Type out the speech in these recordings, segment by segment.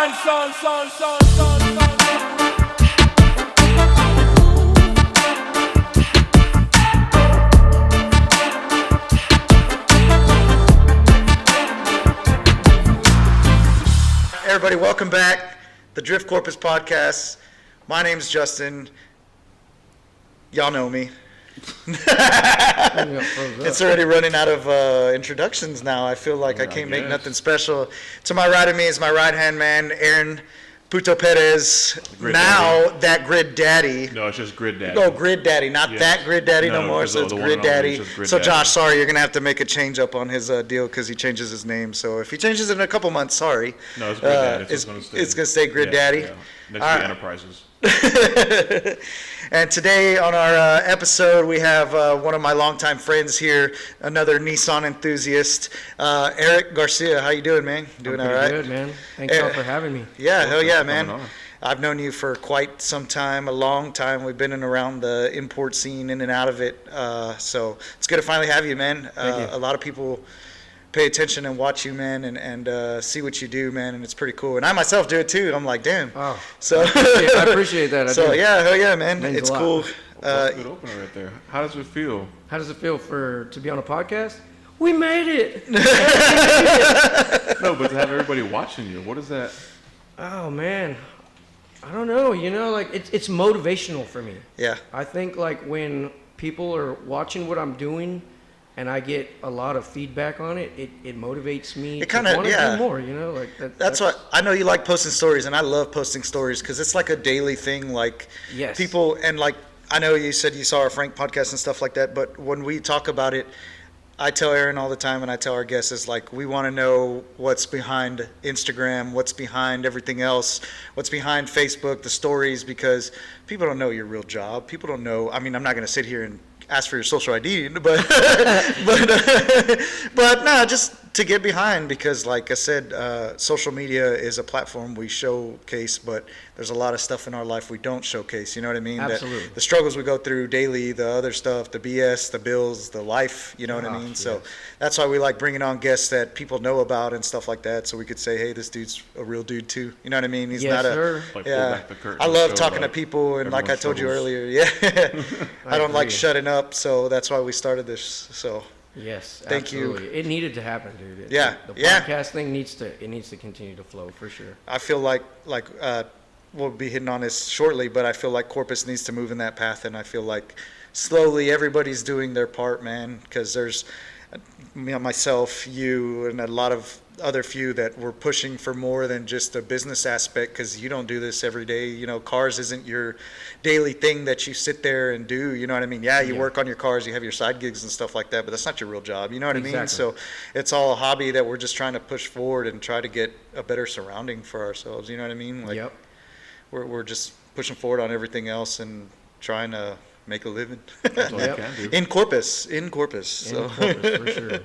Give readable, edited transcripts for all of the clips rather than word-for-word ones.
Everybody, welcome back. The Drift Corpus podcast. My name's Justin. Y'all know me. It's already running out of introductions now. I feel like I can't make nothing special. To my right of me is my right-hand man, Aaron Puto Perez. Now daddy. That Grid Daddy. No, it's just Grid Daddy. Oh, Grid Daddy, not that Grid Daddy no more. So it's Grid Daddy. So Josh, sorry, you're gonna have to make a change up on his deal because he changes his name. So if he changes it in a couple months, sorry. No, it's Grid Daddy. It's gonna stay Grid Daddy. Yeah. Next to Enterprises. And today on our episode, we have one of my longtime friends here, another Nissan enthusiast, Eric Garcia. How you doing, man? Doing all right? Good, man. Thanks all for having me. Yeah, hell yeah, man. I've known you for quite some time, a long time. We've been in around the import scene, in and out of it. So it's good to finally have you, man. Thank you. A lot of people pay attention and watch you, man, and see what you do, man, and it's pretty cool. And I myself do it too. I'm like, damn. Oh, so I appreciate that. Yeah, hell yeah, man. Means it's a lot. cool. That's a good opener right there. How does it feel? How does it feel to be on a podcast? We made it. No, but to have everybody watching you, what is that? Oh man, I don't know. You know, like it's motivational for me. Yeah. I think like when people are watching what I'm doing, and I get a lot of feedback on it, it motivates me to want to do more, you know? Like that's what, I know you like posting stories, and I love posting stories because it's like a daily thing, like yes. People, and like, I know you said you saw our Frank podcast and stuff like that, but when we talk about it, I tell Aaron all the time, and I tell our guests, is like, we want to know what's behind Instagram, what's behind everything else, what's behind Facebook, the stories, because people don't know your real job. People don't know, I mean, I'm not going to sit here and ask for your social ID, but no, just to get behind, because like I said, social media is a platform we showcase, but there's a lot of stuff in our life we don't showcase, you know what I mean? Absolutely. The struggles we go through daily, the other stuff, the BS, the bills, the life, you know what I mean? Yes. So that's why we like bringing on guests that people know about and stuff like that, so we could say, hey, this dude's a real dude too, you know what I mean? He's not sir. Like yeah. pull back the curtain, I love talking to people, and like I told you earlier, I don't like shutting up, so that's why we started this, so. Yes, thank absolutely. you. It needed to happen, dude. The podcast thing needs to continue to flow for sure. I feel like we'll be hitting on this shortly, but I feel like Corpus needs to move in that path, and I feel like slowly everybody's doing their part, man, because there's myself, you, and a lot of other few that we're pushing for more than just a business aspect, because you don't do this every day. You know, cars isn't your daily thing that you sit there and do, you know what I mean? Yeah, you work on your cars, you have your side gigs and stuff like that, but that's not your real job, you know what I mean? So it's all a hobby that we're just trying to push forward and try to get a better surrounding for ourselves, you know what I mean? Like, yep. We're just pushing forward on everything else and trying to make a living. That's all you can do. In Corpus. In Corpus, for sure.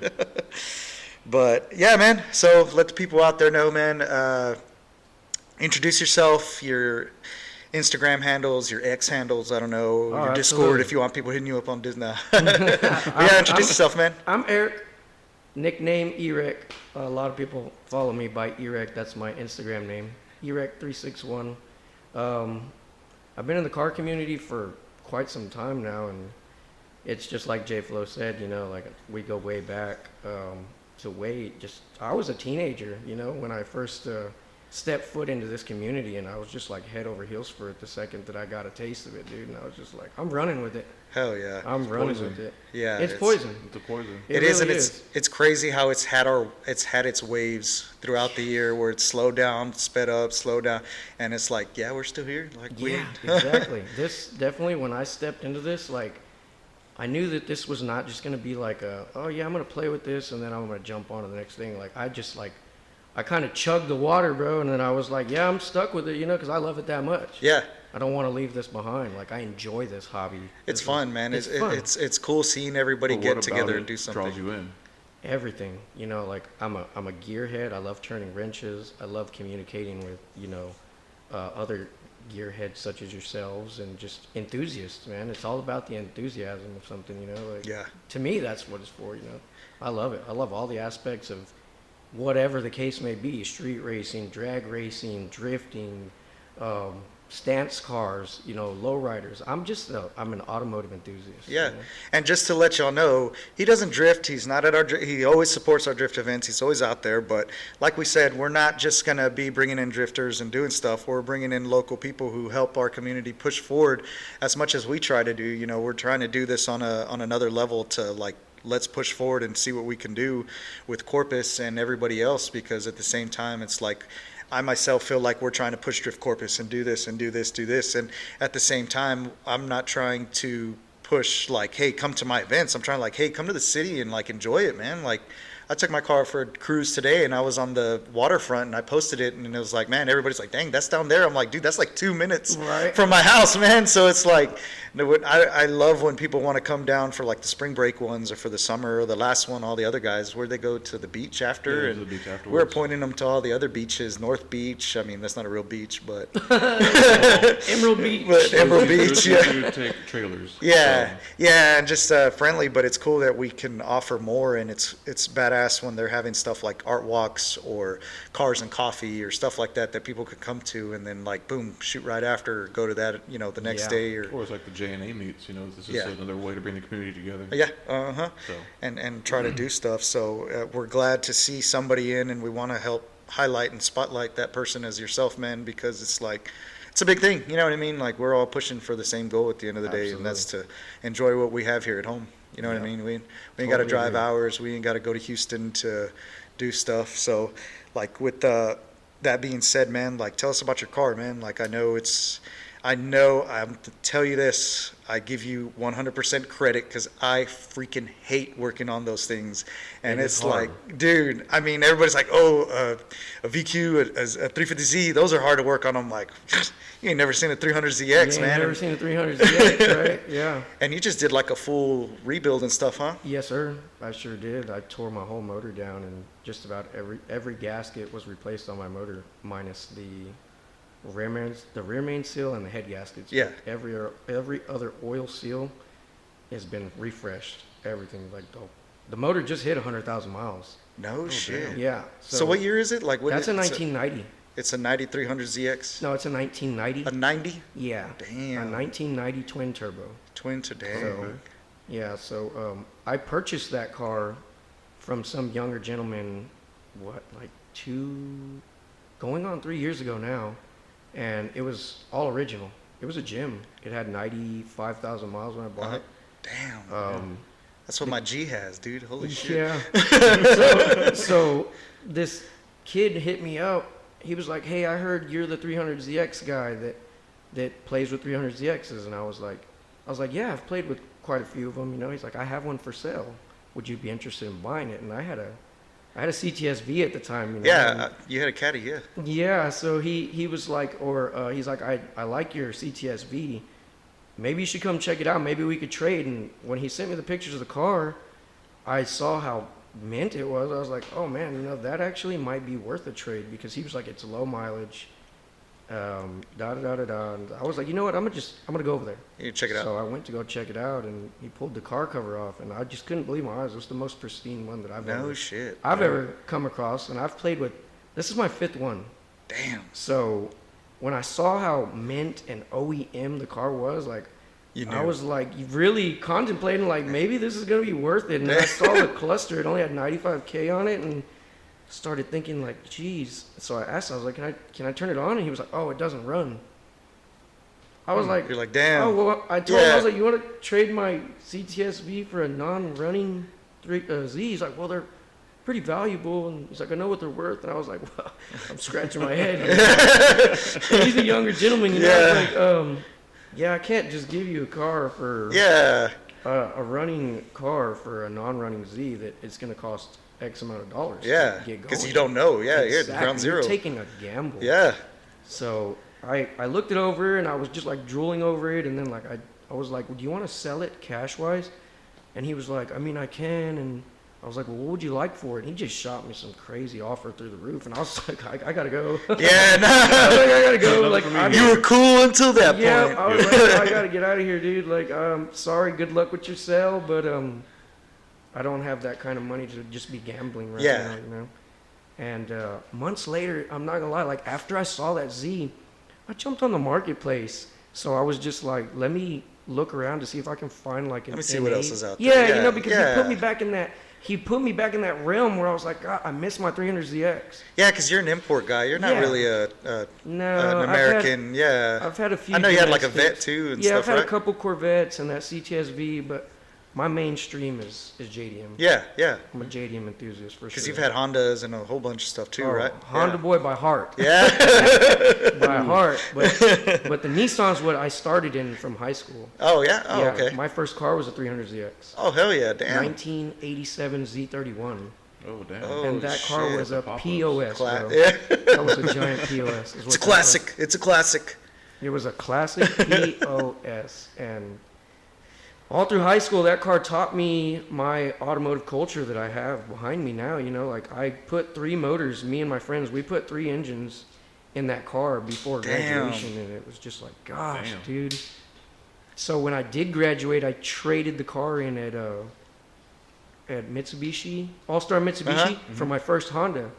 But yeah, man. So let the people out there know, man. Introduce yourself, your Instagram handles, your X handles. I don't know, your Discord if you want people hitting you up on Disney. Introduce yourself, man. I'm Eric, nickname Eric. A lot of people follow me by Eric. That's my Instagram name, Eric361. I've been in the car community for quite some time now, and it's just like J Flo said, you know, like we go way back. I was a teenager, you know, when I first stepped foot into this community, and I was just like head over heels for it the second that I got a taste of it, dude. And I was just like, I'm running with it. Hell yeah. I'm running with it. Yeah. It's poison. It's a poison. It is, and it's crazy how it's had its waves throughout the year, where it's slowed down, sped up, slowed down, and it's like, yeah, we're still here. Like, exactly. This definitely, when I stepped into this, like, I knew that this was not just going to be like I'm going to play with this and then I'm going to jump on to the next thing. Like, I kind of chugged the water, bro, and then I was like, yeah, I'm stuck with it, you know, because I love it that much. Yeah. I don't want to leave this behind. Like, I enjoy this hobby. It's fun, man. It's fun. It's cool seeing everybody get together and do something. Draws you in? Everything, you know, like I'm a gearhead. I love turning wrenches. I love communicating with, you know, other gearheads such as yourselves and just enthusiasts, man. It's all about the enthusiasm of something, you know. Like, yeah. To me, that's what it's for, you know. I love it. I love all the aspects of whatever the case may be, street racing, drag racing, drifting, stance cars, lowriders. I'm an automotive enthusiast. Yeah, and just to let y'all know, he doesn't drift. He's not at he always supports our drift events. He's always out there. But like we said, we're not just going to be bringing in drifters and doing stuff. We're bringing in local people who help our community push forward as much as we try to do. We're trying to do this on another level to let's push forward and see what we can do with Corpus and everybody else, because at the same time, it's like, I myself feel like we're trying to push Drift Corpus and do this and do this, do this. And at the same time, I'm not trying to push hey, come to my events. I'm trying hey, come to the city and enjoy it, man. I took my car for a cruise today and I was on the waterfront and I posted it and it was man, everybody's dang, that's down there. I'm dude, that's 2 minutes from my house, man. So it's I love when people want to come down for the spring break ones or for the summer or the last one, all the other guys, where they go to the beach after. Yeah, and the beach afterwards. We're pointing them to all the other beaches, North Beach. I mean, that's not a real beach, but Emerald Beach. But Emerald Beach, yeah. You take trailers. Yeah, So, yeah, and just friendly, but it's cool that we can offer more, and it's badass when they're having stuff like art walks or cars and coffee or stuff like that people could come to, and then boom, shoot right after, or go to that the next day, or it's like the J&A meets. This is Yeah. another way to bring the community together. yeah, So and try to do stuff. So we're glad to see somebody in, and we want to help highlight and spotlight that person as yourself, man, because it's it's a big thing. You know what I mean? We're all pushing for the same goal at the end of the day, and that's to enjoy what we have here at home. You know what I mean? We ain't got to drive hours. We ain't got to go to Houston to do stuff. So, with that being said, man, tell us about your car, man. I'm to tell you this, I give you 100% credit because I freaking hate working on those things. And it's hard. dude, I mean, everybody's a VQ, a 350Z, those are hard to work on. I'm you ain't never seen a 300ZX, man. Never seen a 300ZX, right? Yeah. And you just did a full rebuild and stuff, huh? Yes, sir. I sure did. I tore my whole motor down, and just about every gasket was replaced on my motor, minus the rear main seal and the head gaskets. Yeah. Every other oil seal has been refreshed. Everything the motor just hit 100,000 miles. No shit. Damn. Yeah. So what year is it? What That's a 1990. It's a 9300ZX. No, it's a 1990. A 90? Yeah. Damn. A 1990 twin turbo. Twin to damn. So, yeah. So I purchased that car from some younger gentleman. Going on 3 years ago now. And it was all original. It was a gym. It had 95,000 miles when I bought it. Damn. That's what my G has, dude. Holy shit. Yeah. so this kid hit me up. He was like, "Hey, I heard you're the 300ZX guy that plays with 300ZXs." And I was like, "Yeah, I've played with quite a few of them." He's like, "I have one for sale. Would you be interested in buying it?" And I had a CTSV at the time. Yeah, you had a Caddy, yeah. Yeah, so he was like, he's like, I like your CTSV. Maybe you should come check it out. Maybe we could trade. And when he sent me the pictures of the car, I saw how mint it was. I was like, oh man, that actually might be worth a trade, because he was like, it's low mileage. And I was like, you know what? I'm gonna go over there. You check it out. So I went to go check it out, and he pulled the car cover off, and I just couldn't believe my eyes. It was the most pristine one that I've ever come across, and I've played with. This is my 5th one. Damn. So when I saw how mint and OEM the car was, I was really contemplating maybe this is gonna be worth it. And then I saw the cluster; it only had 95K on it, and started thinking geez. So I asked, I was like, can I turn it on? And he was like, oh, it doesn't run. I was like, you're like, damn. Oh, well, I told him, I was like, you want to trade my CTSV for a non-running Z? He's like, well, they're pretty valuable. And he's like, I know what they're worth. And I was like, well, I'm scratching my head. He's a younger gentleman, I was like, yeah, I can't just give you a car for a running car for a non-running Z that it's going to cost X amount of dollars. Yeah, because you don't know. Yeah, exactly. You're at ground zero. You're taking a gamble. Yeah. So I looked it over, and I was just drooling over it, and then I was like, well, do you want to sell it cash wise? And he was like, I mean, I can. And I was like, well, what would you like for it? And he just shot me some crazy offer through the roof, and I was like, I gotta go. Yeah, no. I gotta go. You were cool until that point. Yeah, I was like, I gotta get out of here, dude. Sorry, good luck with your sale, but I don't have that kind of money to just be gambling right now, And months later, I'm not gonna lie, like after I saw that Z, I jumped on the marketplace. So I was just like, let me look around to see if I can find like an Let me see N8. what else is out there. Yeah, Yeah, you know, because yeah. he put me back in that. He put me back in that realm where I was like, God, I miss my 300ZX. Yeah, because you're an import guy. You're not Yeah. really an No, American. I've had a few. I know you had like a domestics. vet too and Yeah, stuff, I've had right? a couple Corvettes and that CTSV, but my mainstream is JDM. Yeah, yeah. I'm a JDM enthusiast for sure. Because you've had Hondas and a whole bunch of stuff too, right? Honda boy by heart. Yeah. By heart. But the Nissan's what I started in from high school. Oh yeah. Oh Yeah, okay. my first car was a 300ZX. Oh hell yeah! Damn. 1987 Z31. Oh, damn. Oh, And that car shit. was a Pop-ups. POS, bro. Yeah. That was a giant POS. is what It's a that classic. It's a classic. was. It was a classic POS. And all through high school, that car taught me my automotive culture that I have behind me now. You know, like I put 3 motors, me and my friends, we put 3 engines in that car before Damn. graduation. And it was just like, gosh, Damn. dude. So when I did graduate, I traded the car in at Mitsubishi, All-Star Mitsubishi, for my first Honda.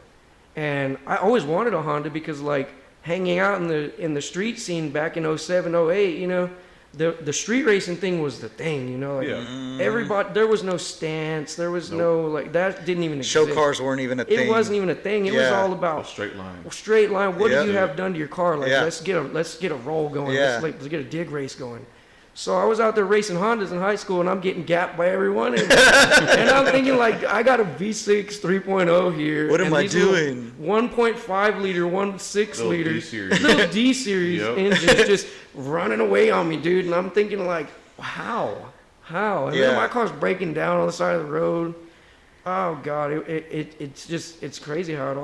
And I always wanted a Honda because like hanging out in the street scene back in 07, 08, you know, the street racing thing was the thing, you know, like Yeah. everybody, there was no stance, there was no, like, that didn't even exist. Show cars weren't even a thing. It wasn't even a thing. It was Yeah. all A about straight line. straight line. What Yeah. do you have done to your car? Like, Yeah. let's get a roll going. Yeah. Let's get a dig race going. So I was out there racing Hondas in high school, and I'm getting gapped by everyone. And, and I'm thinking, like, I got a V6 3.0 here. What am and I these little doing? 1.5 liter, 1.6 Little liter, D-series. little D series Yep. engines just running away on me, dude. And I'm thinking, like, how? And Yeah. then my car's breaking down on the side of the road. Oh God, it's crazy how it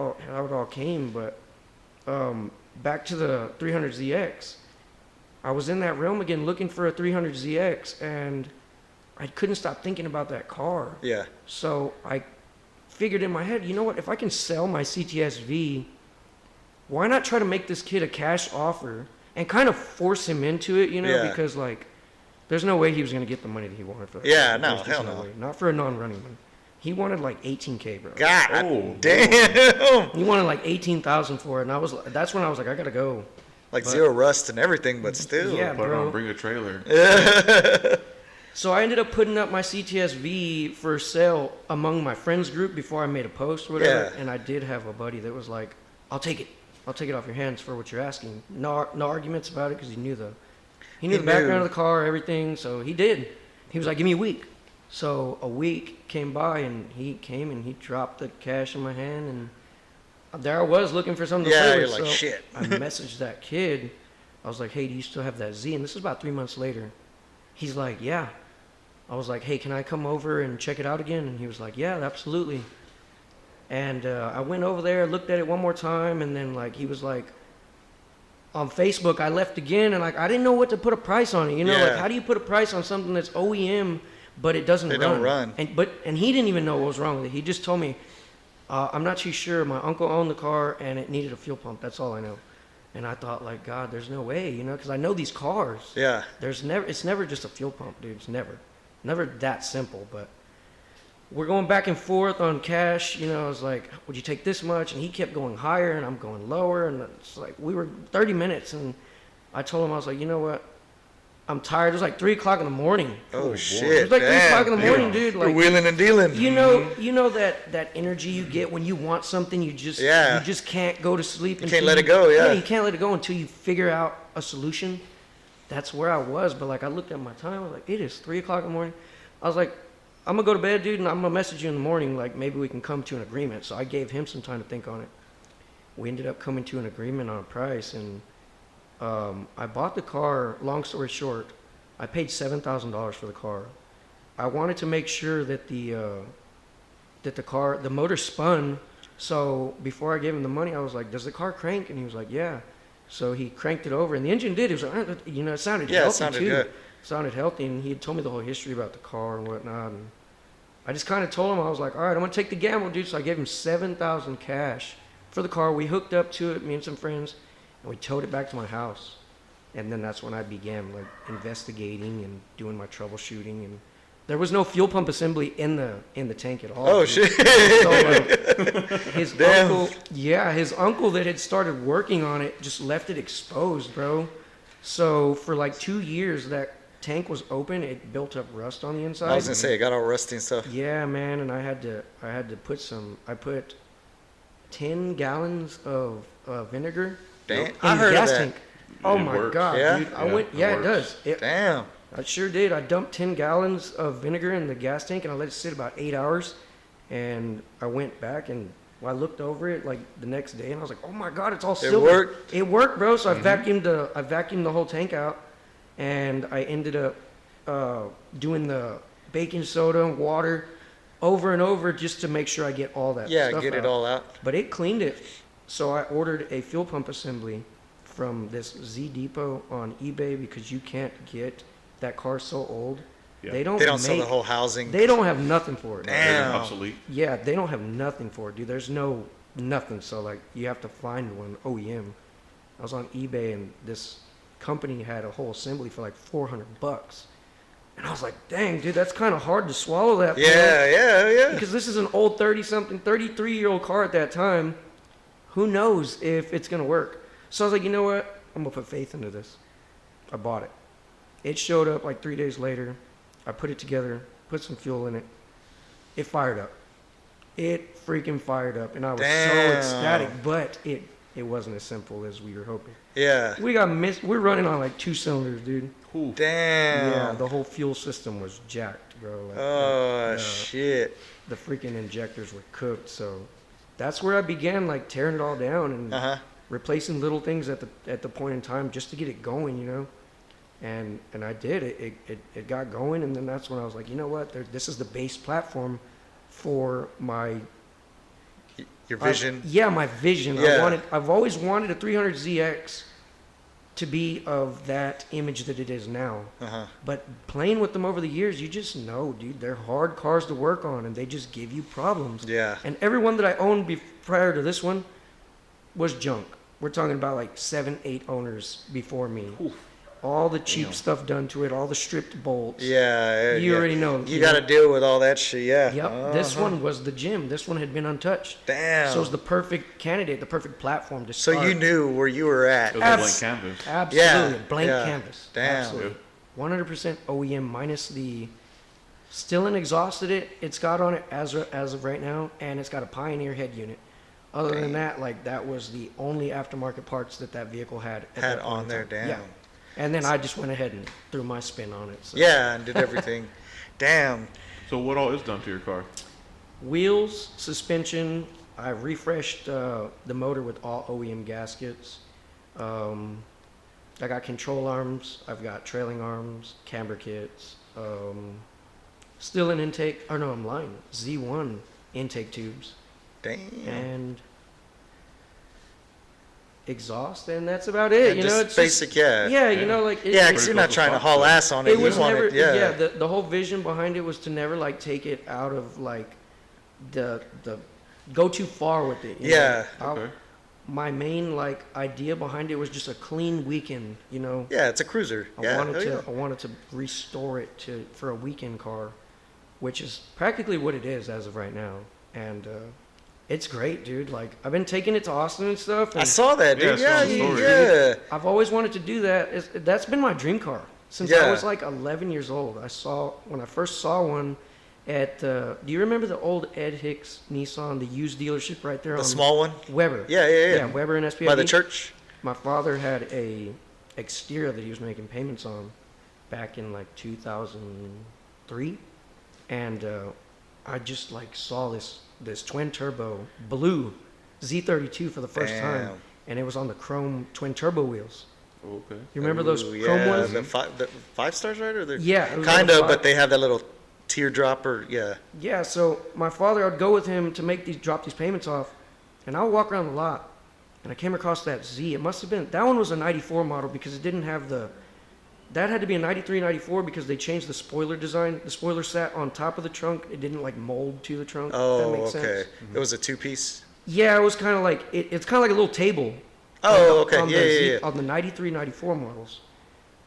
all came. But back to the 300ZX. I was in that realm again looking for a 300ZX, and I couldn't stop thinking about that car. Yeah. So I figured in my head, you know what? If I can sell my CTSV, why not try to make this kid a cash offer and kind of force him into it, you know? Yeah. Because, like, there's no way he was going to get the money that he wanted for that. Yeah, car. no, There's just hell no. way. Not for a non-running one. He wanted like 18K, bro. God Oh, damn. He wanted like 18,000 for it, and that's when I was like, I gotta go. Like But- zero rust and everything, but still. Yeah, Put bro. on, bring a trailer. So I ended up putting up my CTSV for sale among my friends group before I made a post or whatever. Yeah. And I did have a buddy that was like, I'll take it off your hands for what you're asking. No arguments about it because he knew the background of the car, everything. So he did. He was like, give me a week. So a week came by and he came and he dropped the cash in my hand, and there I was looking for something to Yeah, play you're with. like, So shit. I messaged that kid. I was like, hey, do you still have that Z? And this is about 3 months later. He's like, yeah. I was like, hey, can I come over and check it out again? And he was like, yeah, absolutely. And I went over there, looked at it one more time, and then like he was like, on Facebook, I left again, and like I didn't know what to put a price on it. You know, Yeah. like how do you put a price on something that's OEM but it doesn't They run? don't run. And he didn't even know what was wrong with it. He just told me, I'm not too sure. My uncle owned the car, and it needed a fuel pump. That's all I know. And I thought, like, God, there's no way, you know, because I know these cars. Yeah. It's never just a fuel pump, dude. It's never that simple. But we're going back and forth on cash. You know, I was like, would you take this much? And he kept going higher, and I'm going lower. And it's like, we were 30 minutes, and I told him, I was like, you know what? I'm tired. It was like 3 o'clock in the morning. Oh, boy. shit. It was like 3 o'clock in the damn. morning, dude. You're Like, wheeling and dealing. you know that energy you get when you want something, you just can't go to sleep. You can't let it go, yeah. You can't let it go until you figure out a solution. That's where I was, but like I looked at my time, I was like, it is 3 o'clock in the morning. I was like, I'm gonna go to bed, dude, and I'm gonna message you in the morning, like maybe we can come to an agreement. So I gave him some time to think on it. We ended up coming to an agreement on a price, and I bought the car. Long story short, I paid $7,000 for the car. I wanted to make sure that the motor spun. So before I gave him the money, I was like, "Does the car crank?" And he was like, "Yeah." So he cranked it over, and the engine did. It was like, it sounded Yeah, it healthy sounded too. good. It sounded healthy, and he had told me the whole history about the car and whatnot. And I just kind of told him, I was like, "All right, I'm gonna take the gamble, dude." So I gave him $7,000 cash for the car. We hooked up to it, me and some friends, and we towed it back to my house. And then that's when I began like investigating and doing my troubleshooting, and there was no fuel pump assembly in the tank at all. Oh, dude. shit. So his Damn. his uncle that had started working on it just left it exposed, bro. So for like 2 years that tank was open. It built up rust on the inside. I was gonna say it got all rusty and stuff. Yeah, man, and I had to put some. I put 10 gallons of vinegar Damn, in I the heard of gas that. tank. Oh It my works. god, Yeah? dude! I Yeah, went. it Yeah, it works. does. Damn. I sure did. I dumped 10 gallons of vinegar in the gas tank and I let it sit about 8 hours. And I went back and I looked over it like the next day and I was like, oh my God, it's all silver. worked? It worked, bro. So I vacuumed the whole tank out and I ended up doing the baking soda and water over and over just to make sure I get all that Yeah, stuff get it out. all out. But it cleaned it. So I ordered a fuel pump assembly from this Z Depot on eBay because you can't get that car so old. Yeah. They don't Sell the whole housing. They don't have nothing for it. Damn. They're obsolete. Yeah, they don't have nothing for it, dude. There's no nothing. So like you have to find one OEM. I was on eBay and this company had a whole assembly for like $400. And I was like, dang, dude, that's kind of hard to swallow that. Yeah. Because this is an old 30-something, 33-year-old car at that time. Who knows if it's going to work? So I was like, you know what? I'm going to put faith into this. I bought it. It showed up like 3 days later. I put it together, put some fuel in it. It fired up. It freaking fired up. And I was so Damn. ecstatic. But it wasn't as simple as we were hoping. Yeah. We're running on like 2 cylinders, dude. Ooh. Damn. Yeah, the whole fuel system was jacked, bro. Like, Oh, shit. the freaking injectors were cooked. So that's where I began like tearing it all down and Uh-huh. replacing little things at the point in time just to get it going, you know. And I did it got going, and then that's when I was like, you know what, this is the base platform for my Your vision. my vision. Yeah. I've always wanted a 300ZX to be of that image that it is now. Uh-huh. But playing with them over the years, you just know, dude, they're hard cars to work on, and they just give you problems. Yeah. And every one that I owned prior to this one was junk. We're talking about like 7, 8 owners before me. Oof. All the cheap Damn. stuff done to it, all the stripped bolts. Yeah. You yeah. already know. You got to deal with all that shit, yeah. Yep. This Uh-huh. one was the gym. This one had been untouched. Damn. So it was the perfect candidate, the perfect platform to So start. you knew where you were at. It was a blank canvas. Absolutely. Yeah, Blank yeah. canvas. Damn. Absolutely. 100% OEM minus the still an exhaust it's got on it as of right now, and it's got a Pioneer head unit. Other than that, like that was the only aftermarket parts that vehicle had. At Had that point on in there, time. damn. Yeah. And then I just went ahead and threw my spin on it. So. Yeah, and did everything. Damn. So what all is done to your car? Wheels, suspension. I refreshed the motor with all OEM gaskets. I got control arms. I've got trailing arms, camber kits. Still an intake. Oh no, I'm lying. Z1 intake tubes Damn. and exhaust, and that's about it. And You know, just it's basic, just, yeah. yeah. You know, like Yeah, it, because you're not trying to haul ass on it. it You was want never. it, yeah. The whole vision behind it was to never like take it out of like the go too far with it. you Yeah. know? Okay. My main like idea behind it was just a clean weekend. You know, Yeah, it's a cruiser. Yeah. I wanted to restore it for a weekend car, which is practically what it is as of right now, and it's great, dude. Like I've been taking it to Austin and stuff. I And saw that, Yeah, dude. I saw Yeah, the story. yeah. I've always wanted to do that. That's been my dream car since I Yeah. was like 11 years old. When I first saw one at do you remember the old Ed Hicks Nissan, the used dealership right there The on small one? Weber? Yeah. Weber and SPID. By the church? My father had a Exterior that he was making payments on back in like 2003, and I just like saw this twin turbo blue Z32 for the first time, Damn. and it was on the chrome twin turbo wheels. Okay. You remember those Ooh, chrome yeah, ones? The five stars, right? Or Yeah, it was kind like a of, but five- they have that little teardrop or, yeah. Yeah, so my father, I'd go with him to drop these payments off, and I would walk around the lot, and I came across that Z. It must have been, that one was a 94 model because it didn't have that had to be a 93, 94 because they changed the spoiler design. The spoiler sat on top of the trunk. It didn't like mold to the trunk. if that Oh, makes okay. sense. It was a two-piece? Yeah, it was kind of like, it's kind of like a little table. Oh, okay. On Yeah, the yeah, yeah. On the 93, 94 models.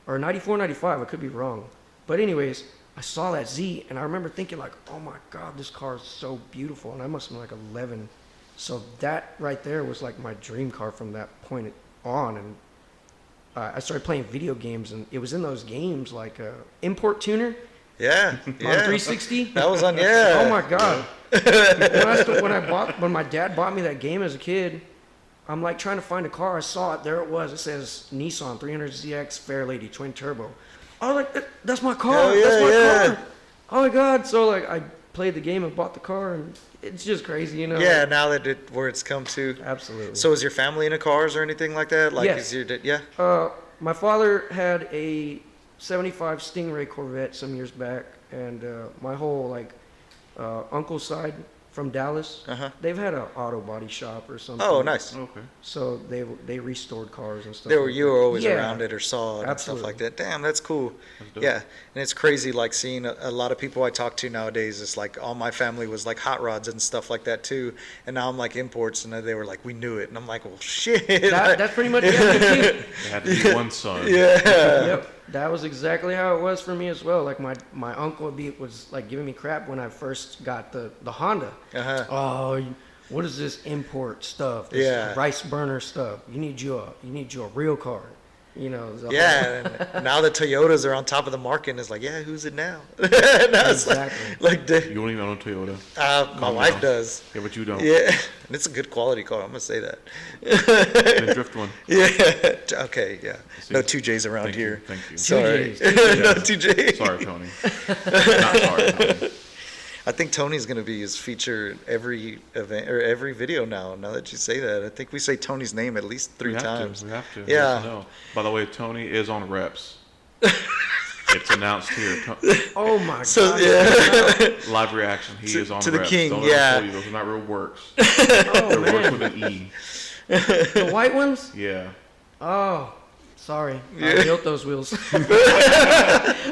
Or 94, 95, I could be wrong. But anyways, I saw that Z, and I remember thinking like, oh my God, this car is so beautiful. And I must have been like 11. So that right there was like my dream car from that point on. And I started playing video games, and it was in those games like Import Tuner Yeah. on Yeah. 360. That was on, yeah. Oh my God. when my dad bought me that game as a kid, I'm like trying to find a car. I saw it. There it was. It says Nissan 300ZX Fairlady Twin Turbo. I was like, that's my car. Hell yeah, That's my yeah. car. Oh my God. So like I played the game and bought the car, and it's just crazy, you know? Yeah, now that where it's come to. Absolutely. So is your family into cars or anything like that? Like, Yes. is your, yeah? My father had a 75 Stingray Corvette some years back, and my whole like uncle's side from Dallas, Uh-huh. they've had an auto body shop or something. Oh, nice. Okay. So they restored cars and stuff. You were always Yeah. around it or saw it and stuff Absolutely. like that. Damn, that's cool. That's dope. Yeah, and it's crazy like seeing a lot of people I talk to nowadays. It's like all my family was like hot rods and stuff like that too, and now I'm like imports, and they were like, we knew it, and I'm like, well, shit. That's pretty much it. There had to be one son. Yeah. Yep, that was exactly how it was for me as well. Like my uncle was like giving me crap when I first got the Honda. Uh-huh. Oh, what is this import stuff? This Yeah. rice burner stuff. You need you a real car. You know. the whole- Yeah, and now the Toyotas are on top of the market, and it's like, yeah, who's it now? Now it's Exactly. like You don't even own a Toyota. my Calm wife down. does. Yeah, but you don't. Yeah, and it's a good quality car. I'm gonna say that. Then drift one. Yeah. Okay. Yeah. See. No 2Js around Thank you, here. thank you. Sorry. 2Js. No 2J. Sorry, Tony. Not sorry, Tony. I think Tony's gonna be his feature every event or every video now. Now that you say that, I think we say Tony's name at least three We have times. To. We have to. Yeah. Yes, no. By the way, Tony is on reps. It's announced here. Oh my So God. yeah. Live reaction. He To- is on to the reps. king, Don't let him yeah. fool you. Those are not real works. Oh They're works man. with an E. The white ones? Yeah. Oh, sorry. Yeah. I built those wheels.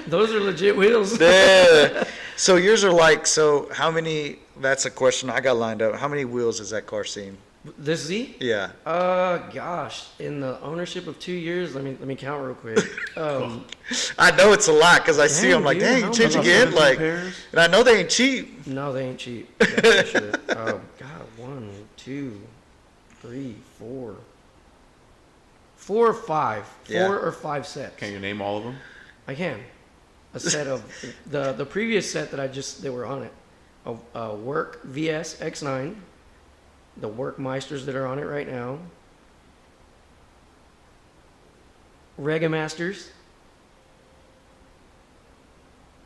Those are legit wheels. Yeah. So yours are like, so how many, that's a question I got lined up. How many wheels has that car seen? This Z? Yeah. Gosh, in the ownership of 2 years, let me count real quick. I know it's a lot because I see Dang, them like, dude, dang, how you change much? again? 17 Like, pairs? and I know they ain't cheap. No, they ain't cheap. That's for sure. Oh God, 1, 2, 3, 4. 4 or 5. 4 Yeah. or 5 sets. Can you name all of them? I can. A set of the previous set that were on it. A Work VS X9. The Work Meisters that are on it right now. Regamasters.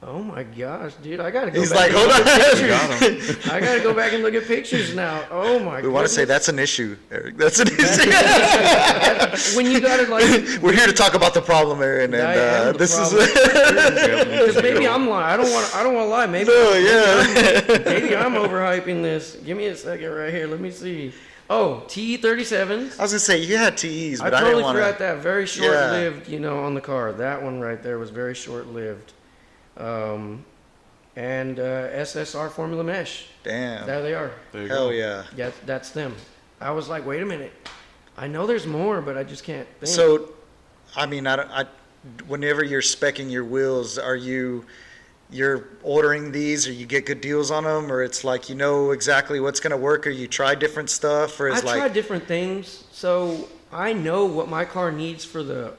Oh my gosh, dude! I gotta go. He's back like, and hold look at on. You pictures. got 'em. I gotta go back and look at pictures now. Oh my! We want to say goodness. that's an issue, Eric. That's an issue. When you got it like, We're here to talk about the problem, Aaron, I am and the this is. because maybe I'm lying. I don't want to lie. Maybe, No, yeah. maybe I'm overhyping this. Give me a second right here. Let me see. Oh, TE37s. I was gonna say you had TEs, I but I, totally didn't want forgot to. that. Very short-lived, on the car. That one right there was very short-lived. And SSR Formula Mesh. Damn. There they are. There you Hell go. yeah. Yeah, that's them. I was like, wait a minute. I know there's more, but I just can't think. So, I mean, whenever you're specking your wheels, you're ordering these, or you get good deals on them, or it's like you know exactly what's gonna work, or you try different stuff, or I it's like tried different things, so I know what my car needs for the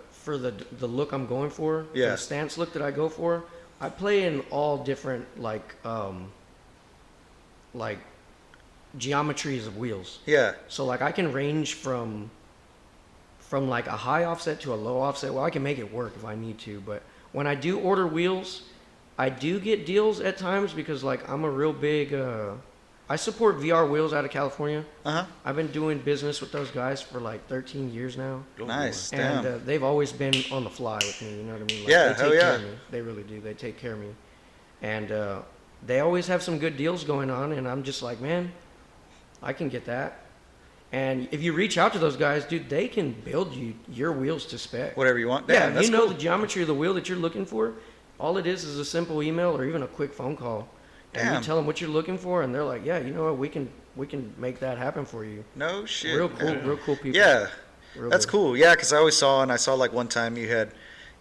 look I'm going for. Yeah. The stance look that I go for. I play in all different like geometries of wheels. yeah, So like I can range from like a high offset to a low offset. Well, I can make it work if I need to, but when I do order wheels, I do get deals at times because like I'm a real big I support VR Wheels out of California. uh-huh, I've been doing business with those guys for like 13 years now. Oh, nice, And damn. they've always been on the fly with me, you know what I mean? Like, Yeah, they hell take care yeah. of me. They really do. They take care of me. And they always have some good deals going on, and I'm just like, man, I can get that. And if you reach out to those guys, dude, they can build you your wheels to spec. Whatever you want. Yeah, Damn, if that's you know cool. the geometry of the wheel that you're looking for, all it is a simple email or even a quick phone call. And Damn. you tell them what you're looking for, and they're like, yeah, you know what, we can make that happen for you. No shit. Real cool, man. real cool people. Yeah, Real that's good. cool. Yeah, because I saw like one time you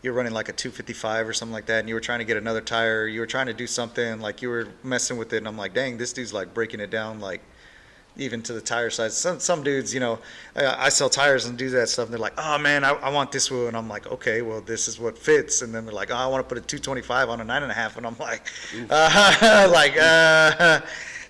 you were running like a 255 or something like that, and you were trying to get another tire, you were trying to do something, like you were messing with it, and I'm like, dang, this dude's like breaking it down, like even to the tire size. Some dudes, you know, I sell tires and do that stuff, and they're like, oh man, I want this wheel, and I'm like, okay, well this is what fits, and then they're like, oh, I want to put a 225 on a 9.5, and I'm like,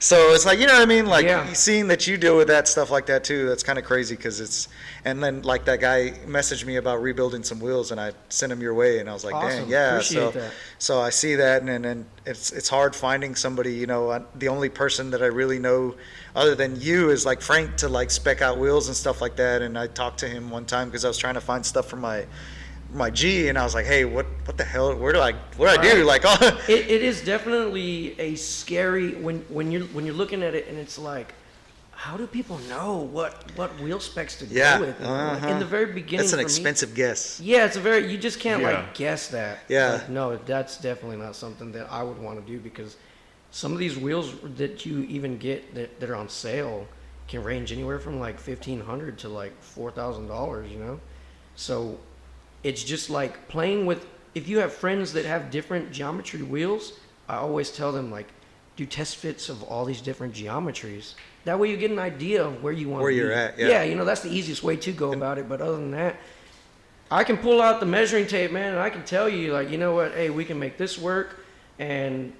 so it's like, you know what I mean? Like, Yeah. seeing that you deal with that stuff like that too, that's kind of crazy, because it's, and then like that guy messaged me about rebuilding some wheels, and I sent him your way, and I was like, Awesome. dang, yeah. Appreciate that. So I see that, and then it's hard finding somebody, you know, the only person that I really know other than you is like Frank to like spec out wheels and stuff like that. And I talked to him one time because I was trying to find stuff for my G, and I was like, hey, what the hell, what do I do? Like, It is definitely a scary when you're looking at it, and it's like, how do people know what wheel specs to yeah, go with? Like, in the very beginning, that's an for me- expensive guess. Yeah, it's a very, you just can't Yeah. like guess that. Yeah. Like, no, that's definitely not something that I would want to do, because some of these wheels that you even get that are on sale can range anywhere from like $1,500 to like $4,000, you know? So it's just like playing with, if you have friends that have different geometry wheels, I always tell them, like, do test fits of all these different geometries. That way you get an idea of where you want to be. Where you're at, yeah. Yeah, you know, that's the easiest way to go about it. But other than that, I can pull out the measuring tape, man, and I can tell you, like, you know what, hey, we can make this work. And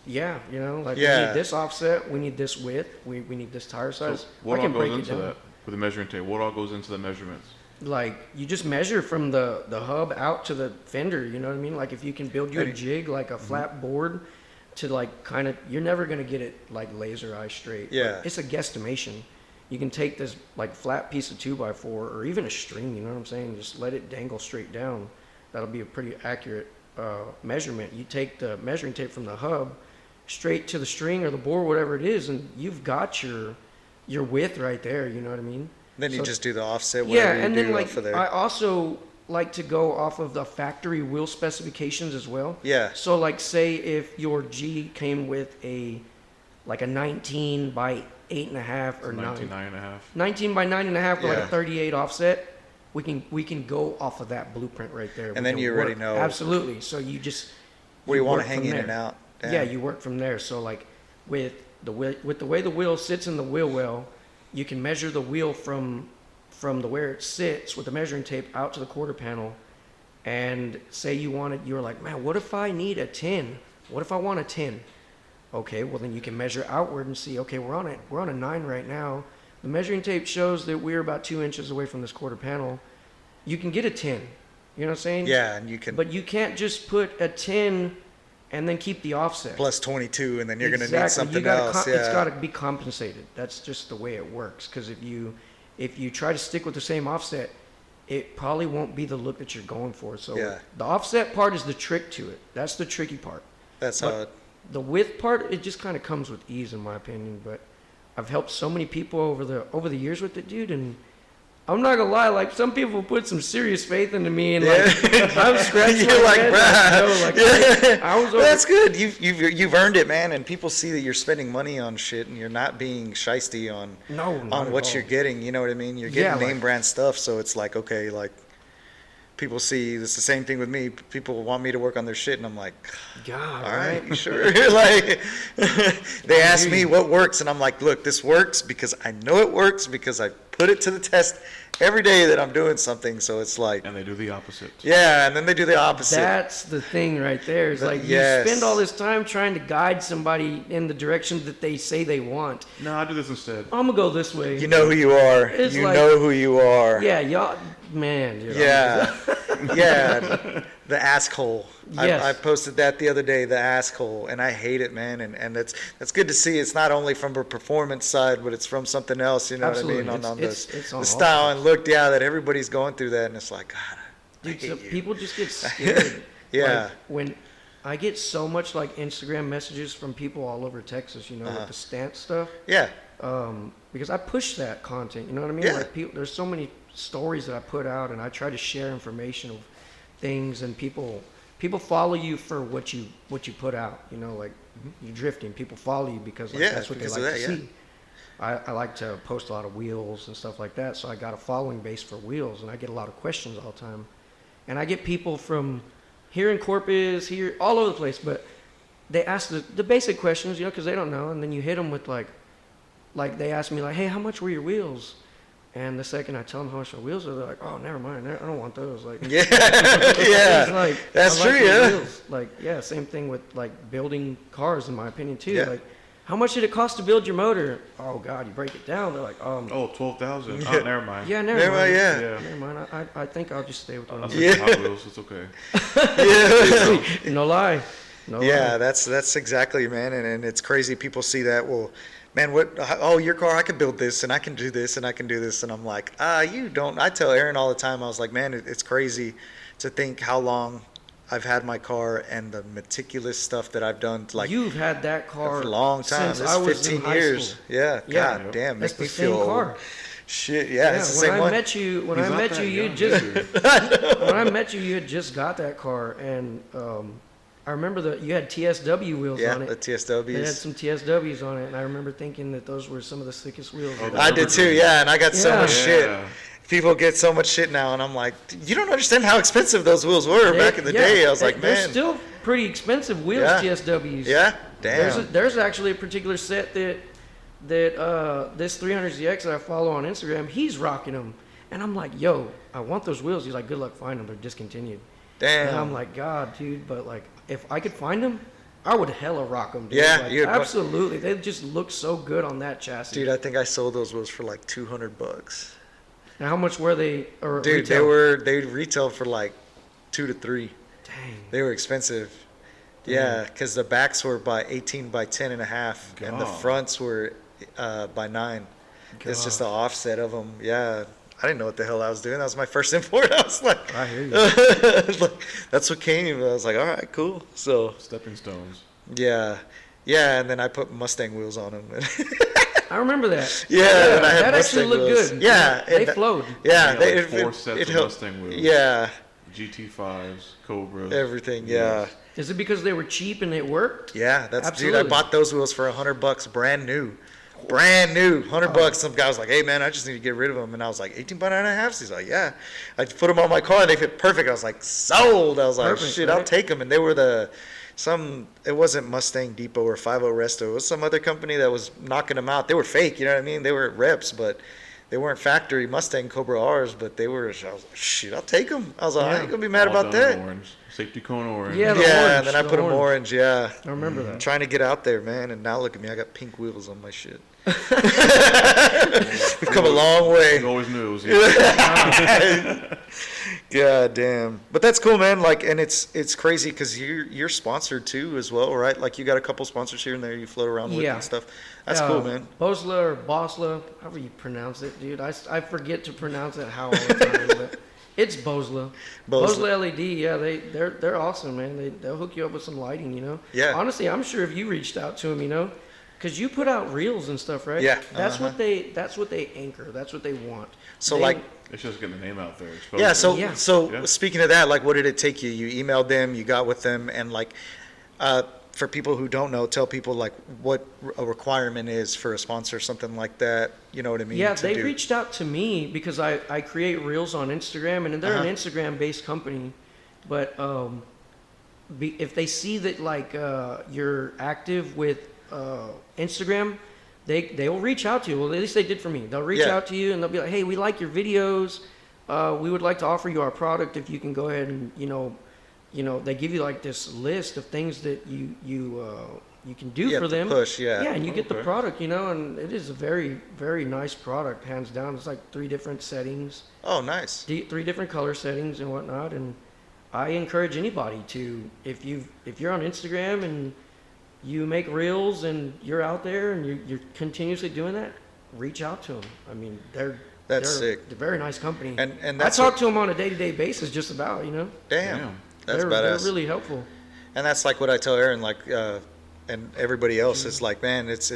yeah, you know, like, we Yeah. need this offset, we need this width, we need this tire So size. what I all can goes break it into down. that with the measuring tape? What all goes into the measurements? Like, you just measure from the hub out to the fender, you know what I mean? Like, if you can build you a Right. jig, like a flat board, to like kind of, you're never going to get it like laser eye straight. Yeah. But it's a guesstimation. You can take this like flat piece of 2x4 or even a string, you know what I'm saying? Just let it dangle straight down. That'll be a pretty accurate measurement. You take the measuring tape from the hub straight to the string or the board, whatever it is, and you've got your width right there, you know what I mean? Then you So- just do the offset, Yeah, whatever you and do then like off of there. I also like to go off of the factory wheel specifications as well. Yeah. So like, say if your G came with a 19 by 8.5 or 19, 9.5. 19 by 9.5 or like Yeah. a 38 offset, we can go off of that blueprint right there. And then can you already work. know Absolutely. So you just where you want work to hang from in there. and out. Damn. Yeah, you work from there. So like with the way the wheel sits in the wheel well, you can measure the wheel from the where it sits with the measuring tape out to the quarter panel. And say you were like, man, what if I need a 10? What if I want a 10? Okay, well then you can measure outward and see, okay, we're on a 9 right now. The measuring tape shows that we're about 2 inches away from this quarter panel. You can get a 10. You know what I'm saying? Yeah, and you can But you can't just put a 10 and then keep the offset. plus 22, and then you're going to need Exactly. something You gotta else. It's got to Yeah. be compensated. That's just the way it works. Because if you try to stick with the same offset, it probably won't be the look that you're going for. So Yeah. the offset part is the trick to it. That's the tricky part. That's But how it, the width part, it just kind of comes with ease, in my opinion. But I've helped so many people over the years with it, dude, and I'm not gonna lie, like, some people put some serious faith into me, and like, I'm scratching You're my like, head, bruh. like, yo, like, I was over. That's good. You've earned it, man. And people see that you're spending money on shit, and you're not being shisty on No, not on at what all. you're getting. You know what I mean? You're Yeah, getting name like- brand stuff, so it's like, okay, like people see it's the same thing with me. People want me to work on their shit, and I'm like, God, all right, right? you sure? Like they ask me what works, and I'm like, look, this works because I know it works because I put it to the test every day that I'm doing something. So it's like, And they do the opposite. yeah, and then they do the opposite. That's the thing right there. It's like, yes. you spend all this time trying to guide somebody in the direction that they say they want. No, I do this instead. I'm gonna go this way. You know who you are. It's You like- know who you are. Yeah, y'all, man. Dude, Yeah. Yeah. The asshole. Yes. I posted that the other day, the asshole, and I hate it, man. And that's good to see. It's not only from a performance side, but it's from something else. You know Absolutely. what I mean? On It's on the all style and look. Yeah, that everybody's going through that, and it's like, God, I Dude, so hate you. people just get scared. Yeah. Like, when I get so much like Instagram messages from people all over Texas, Uh-huh. with the stance stuff, Yeah. because I push that content. You know what I mean? Yeah. Like, there's so many stories that I put out, and I try to share information of things, and people follow you for what you put out. You know, like you drifting, people follow you because like, Yeah, that's what they because like of to that, see. I like to post a lot of wheels and stuff like that, so I got a following base for wheels, and I get a lot of questions all the time. And I get people from here in Corpus, here, all over the place, but they ask the basic questions, you know, because they don't know. And then you hit them with like they ask me like, hey, how much were your wheels? And the second I tell them how much my wheels are, they're like, oh, never mind. I don't want those. Like, Yeah, it's like, that's I like true. your Yeah, wheels. Like, yeah, same thing with like building cars, in my opinion, too. Yeah. Like, how much did it cost to build your motor? Oh God, you break it down. They're like, Oh, 12,000. Yeah. Oh, never mind. yeah, never Never mind. mind, yeah. Yeah. Never mind. I think I'll just stay with I'll one. stick Yeah. to Hot Wheels. It's okay. yeah. No lie. No Yeah, lie. that's exactly, man, and it's crazy. People see that. Well, man, what? Oh, your car, I can build this, and I can do this, and I can do this, and I'm like, you don't. I tell Aaron all the time. I was like, man, it's crazy to think how long I've had my car and the meticulous stuff that I've done. Like You've had that car for a long time. since This I was 15 in high years. school. Yeah. Yeah. God damn, That's make the me same feel car. old. Shit. Yeah, it's the when same I one. met you, when He's I not met that you, you young had just either. when I met you, you had just got that car, and I remember that you had TSW wheels Yeah, on the it. It had TSWs. some TSWs on it, and I remember thinking that those were some of the sickest wheels. Oh, I've the I ever did too. Yeah, and I got so Yeah. much shit. Yeah. People get so much shit now, and I'm like, you don't understand how expensive those wheels were back in the day. I was like, they're man. still pretty expensive wheels, Yeah. TSWs. Yeah. Damn. There's actually a particular set that this 300ZX that I follow on Instagram, he's rocking them, and I'm like, yo, I want those wheels. He's like, good luck finding them. They're discontinued. Damn. And I'm like, God, dude, but like, if I could find them, I would hella rock them, dude. Yeah, like, you'd- absolutely. They just look so good on that chassis. Dude, I think I sold those wheels for like $200. Now, how much were they? Or Dude, retail? they retail for like 2 to 3. Dang. They were expensive. Yeah, because the backs were by 18 by 10 and a half, and the God. fronts were by 9. It's just the God. offset of them. Yeah, I didn't know what the hell I was doing. That was my first import. I was like, I hear you. like, that's what came. I was like, all right, cool. So Stepping stones. yeah, and then I put Mustang wheels on them. I remember that. Yeah, and I had that actually Mustang looked wheels. good. Yeah, they and- flowed. Yeah, Yeah, they, like 4 sets of helped. Mustang wheels. Yeah, GT5s, Cobras. everything. Yeah. Is it because they were cheap and it worked? Yeah, that's Absolutely. dude. I bought those wheels for $100, brand new, $100. Some guy was like, "Hey man, I just need to get rid of them," and I was like, 18 by 9.5. He's like, "Yeah." I put them on my car and they fit perfect. I was like, "Sold." I was like, Perfect, "Shit, I'll right? take them." And they were it wasn't Mustang Depot or 50 Resto. It was some other company that was knocking them out. They were fake, you know what I mean? They were reps, but they weren't factory Mustang Cobra R's. But they were. I was like, "Shit, I'll take them." I was like, "I ain't gonna be mad All about done in that." Orange. Safety cone orange. Yeah, the Yeah, orange, and then I the put them orange. orange. Yeah. I remember that. Trying to get out there, man, and now look at me. I got pink wheels on my shit. We've come a long You way. always knew it was you. God damn. But that's cool, man. Like, and it's crazy because you're sponsored too as well, right? Like, you got a couple sponsors here and there you float around with Yeah. and stuff. That's cool, man. Bosla or Bosla, however you pronounce it, dude. I forget to pronounce it how all the time, but it's Bosla. Bosla. LED, yeah, they're awesome, man. They'll hook you up with some lighting, you know. Yeah. Honestly, I'm sure if you reached out to them, you know, because you put out reels and stuff, right? Yeah, That's uh-huh. that's what they anchor. That's what they want. So, They- like, It's just getting the name out there. exposure. yeah, so Yeah. Yeah. speaking of that, like, what did it take you? You emailed them, you got with them, and like, for people who don't know, tell people like what a requirement is for a sponsor, something like that. You know what I mean? Yeah, to they do. reached out to me because I create reels on Instagram, and they're an Uh-huh. Instagram-based company. But if they see that like you're active with Instagram, they'll reach out to you. Well, at least they did for me. They'll reach Yeah. out to you and they'll be like, "Hey, we like your videos. We would like to offer you our product if you can go ahead and they give you like this list of things that you can do You have for to them. push, yeah. Yeah, and you get the Okay. product, and it is a very, very nice product, hands down. It's like 3 different settings, Oh, nice. 3 different color settings and whatnot. And I encourage anybody to, if you're on Instagram and you make reels and you're out there and you're continuously doing that, reach out to them. I mean, That's they're sick. They're a very nice company. And I that's talk what- to them on a day-to-day basis, just about. Damn. Damn. That's they're badass. really helpful. And that's like what I tell Aaron, like, and everybody else is like, man, it's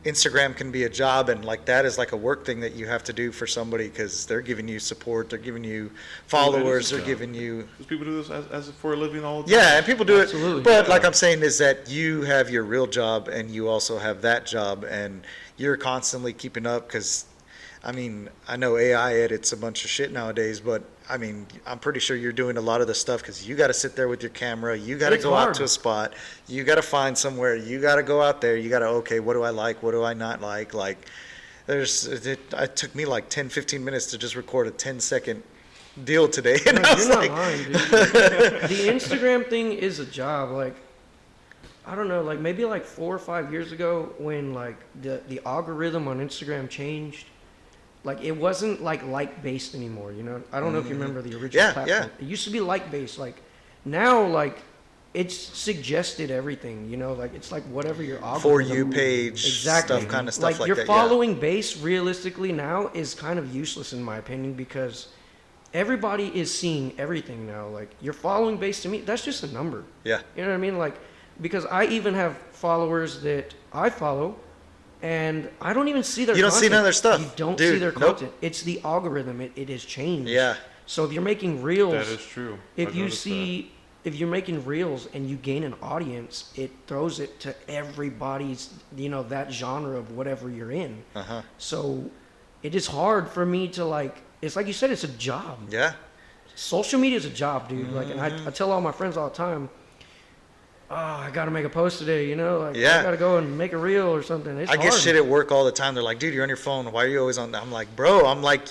Instagram can be a job, and like that is like a work thing that you have to do for somebody because they're giving you support, they're giving you followers, they're job. giving you. Because people do this as for a living all the time. Yeah, and people do Absolutely. it. But Yeah. like I'm saying is that you have your real job and you also have that job, and you're constantly keeping up because I mean, I know AI edits a bunch of shit nowadays, but I mean, I'm pretty sure you're doing a lot of the stuff because you got to sit there with your camera. You got to It's go out hard. to a spot. You got to find somewhere. You got to go out there. You got to, okay, what do I like? What do I not like? Like, it took me like 10, 15 minutes to just record a 10-second deal today. And No, I was you're not like, lying, dude. The Instagram thing is a job. Like, I don't know, like maybe like 4 or 5 years ago when like the algorithm on Instagram changed, like it wasn't like based anymore, you know? I don't know if you remember the original Yeah, platform. yeah. It used to be like based. Like now, like it's suggested everything, you know? Like it's like whatever your algorithm. For you page, Exactly. stuff, kind of stuff like your that. Yeah. following base realistically now is kind of useless in my opinion because everybody is seeing everything now. Like your following base to me, that's just a number. Yeah. You know what I mean? Like, because I even have followers that I follow, and I don't even see their You don't see content. none of their stuff. You don't Dude, see their nope. content. It's the algorithm. It has changed. Yeah. So if you're making reels, That is true. if I've you noticed see, if you're making reels and you gain an audience, it throws it to everybody's, you know, that genre of whatever you're in. Uh-huh. So it is hard for me to like, it's like you said, it's a job. Yeah. Social media is a job, dude. Like, and I tell all my friends all the time, oh, I got to make a post today, you know? Like, Yeah. I got to go and make a reel or something. It's I get hard. shit at work all the time. They're like, dude, you're on your phone. Why are you always on that? I'm like, bro,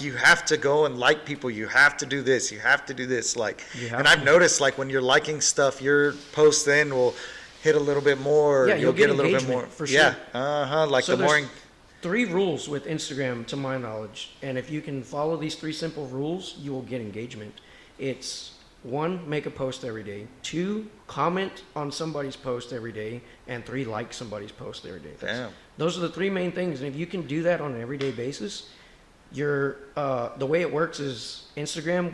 you have to go and like people. You have to do this. You have to do this. Like, You have and I've to. noticed, like, when you're liking stuff, your post then will hit a little bit more. Yeah, you'll get get a little bit engagement, more. for Yeah. sure. Uh-huh. Like, So the more. there's 3 rules with Instagram, to my knowledge. And if you can follow these 3 simple rules, you will get engagement. It's 1, make a post every day. 2, comment on somebody's post every day. And 3, like somebody's post every day. Damn. Those are the 3 main things. And if you can do that on an everyday basis, the way it works is Instagram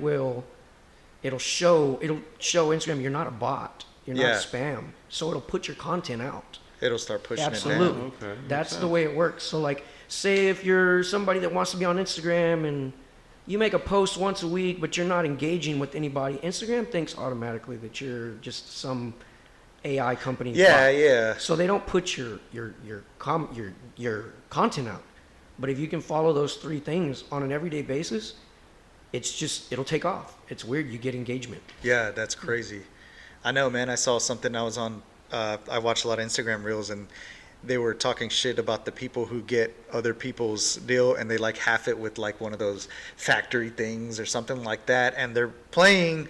it'll show Instagram you're not a bot. You're not Yeah. spam. So it'll put your content out. It'll start pushing it Absolutely. down. Okay, makes That's the sense. way it works. So like, say if you're somebody that wants to be on Instagram and you make a post once a week, but you're not engaging with anybody, Instagram thinks automatically that you're just some AI company. Yeah, bot. yeah. So they don't put your content out. But if you can follow those 3 things on an everyday basis, it'll take off. It's weird. You get engagement. Yeah, that's crazy. I know, man. I saw something. I was on. I watched a lot of Instagram reels, and they were talking shit about the people who get other people's deal, and they like half it with like one of those factory things or something like that, and they're playing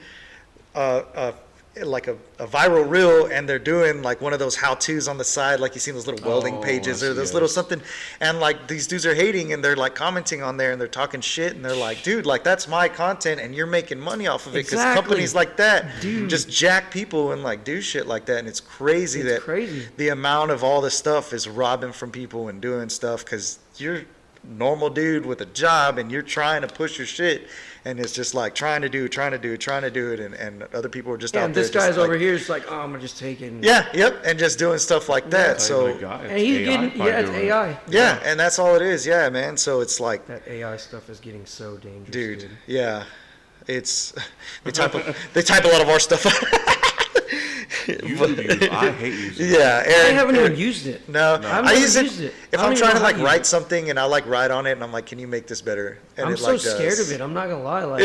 like a viral reel, and they're doing like one of those how-tos on the side, like you see those little welding Oh, pages I or see those those. little something, and like these dudes are hating, and they're like commenting on there, and they're talking shit, and they're like, dude, like that's my content, and you're making money off of it, because Exactly. companies like that Dude. just jack people and like do shit like that, and it's crazy It's that crazy. the amount of all this stuff is robbing from people and doing stuff, because you're normal dude with a job and you're trying to push your shit, and it's just like trying to do it, and other people are just Yeah, out and there this just guy's like, over here is like, oh, I'm gonna just take it. And, yeah, yep, and just doing stuff like that. It's So like, guy, and it's he's AI getting, probably it's doing it. AI. yeah, and that's all it is. Yeah, man. So it's like, That AI stuff is getting so dangerous, dude, yeah, it's they type a lot of our stuff. You do use it. I hate using it. Yeah, I Aaron. haven't even used it. No, I've I never use it used it. if I don't I'm even trying know to how like to use write it. something, and I like write on it, and I'm like, can you make this better? And I'm it so like scared does. of it. I'm not gonna lie. Like,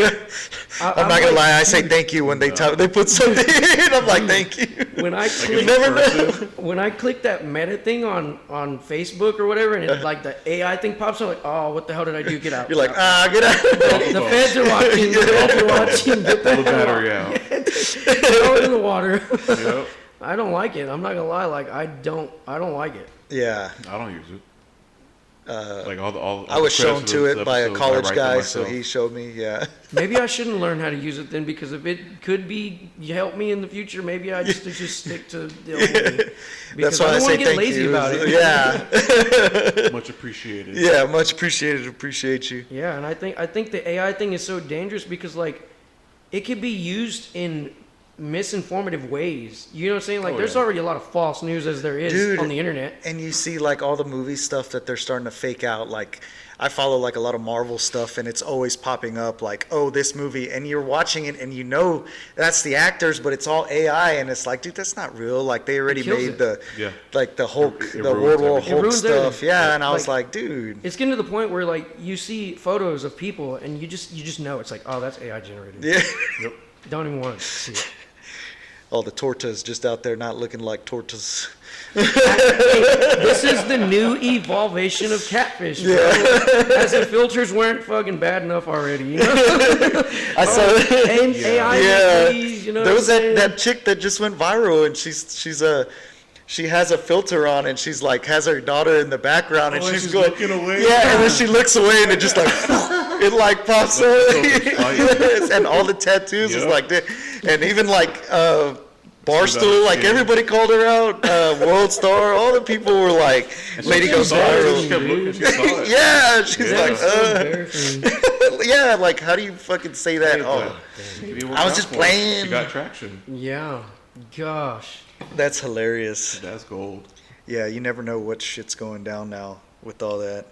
I'm not gonna lie. I say thank you when they put something in. I'm like, thank you. when I Like click, it's never know. cursive. when I click that meta thing on Facebook or whatever, and it, like the AI thing pops up, like, oh, what the hell did I do? Get out. You're like, Get out. get out. The feds are watching. The feds are watching. Get the Pull the hell battery out. out. Throw it in the water. Yep. I don't like it. I'm not gonna lie. Like, I don't like it. Yeah, I don't use it. Like all I was the shown credits to of it by a episodes, I college write them guy, so myself. he showed me. Yeah, Maybe I shouldn't learn how to use it then, because if it could be help me in the future, maybe I just stick to the old way. that's Because why I I don't say want to get thank lazy you. about it. Yeah, Much appreciated. yeah, much appreciated. Appreciate you. Yeah, and I think the AI thing is so dangerous because like it could be used in misinformative ways. You know what I'm saying? Like, Oh, there's yeah. already a lot of false news as there is Dude. on the internet. And you see like all the movie stuff that they're starting to fake out. Like I follow like a lot of Marvel stuff, and it's always popping up like, oh, this movie, and you're watching it and you know that's the actors, but it's all AI, and it's like, dude, that's not real. Like they already kills made it. the Yeah. like the Hulk, It the ruins World War everything. It Hulk ruins stuff. everything. Yeah, and I was Like- like, dude. It's getting to the point where like you see photos of people and you just know it's like, oh, that's AI generated. Yeah. Yep. Don't even want to see it. All the tortas just out there not looking like tortas. This is the new evolvation of catfish, bro. As if filters weren't fucking bad enough already, you know? I saw And AI, Yeah. please, you know There what was I'm saying? that chick that just went viral, and she has a filter on, and she's like has her daughter in the background, and Oh, and she's she's going looking away? Yeah, and then she looks away, and it just like it like pops up, Yes, and all the tattoos is Yep. like that, and even like She's Barstool, on like skin. everybody called her out. World Star, all the people were like, "Lady goes She kept viral." looking, she saw it. Yeah, she's Yeah. like, That's so embarrassing. yeah, like how do you fucking say that? Oh, Maybe it worked I was out just for her. playing. She got traction. Yeah. Gosh. that's hilarious. That's gold. Yeah, you never know what shit's going down now with all that.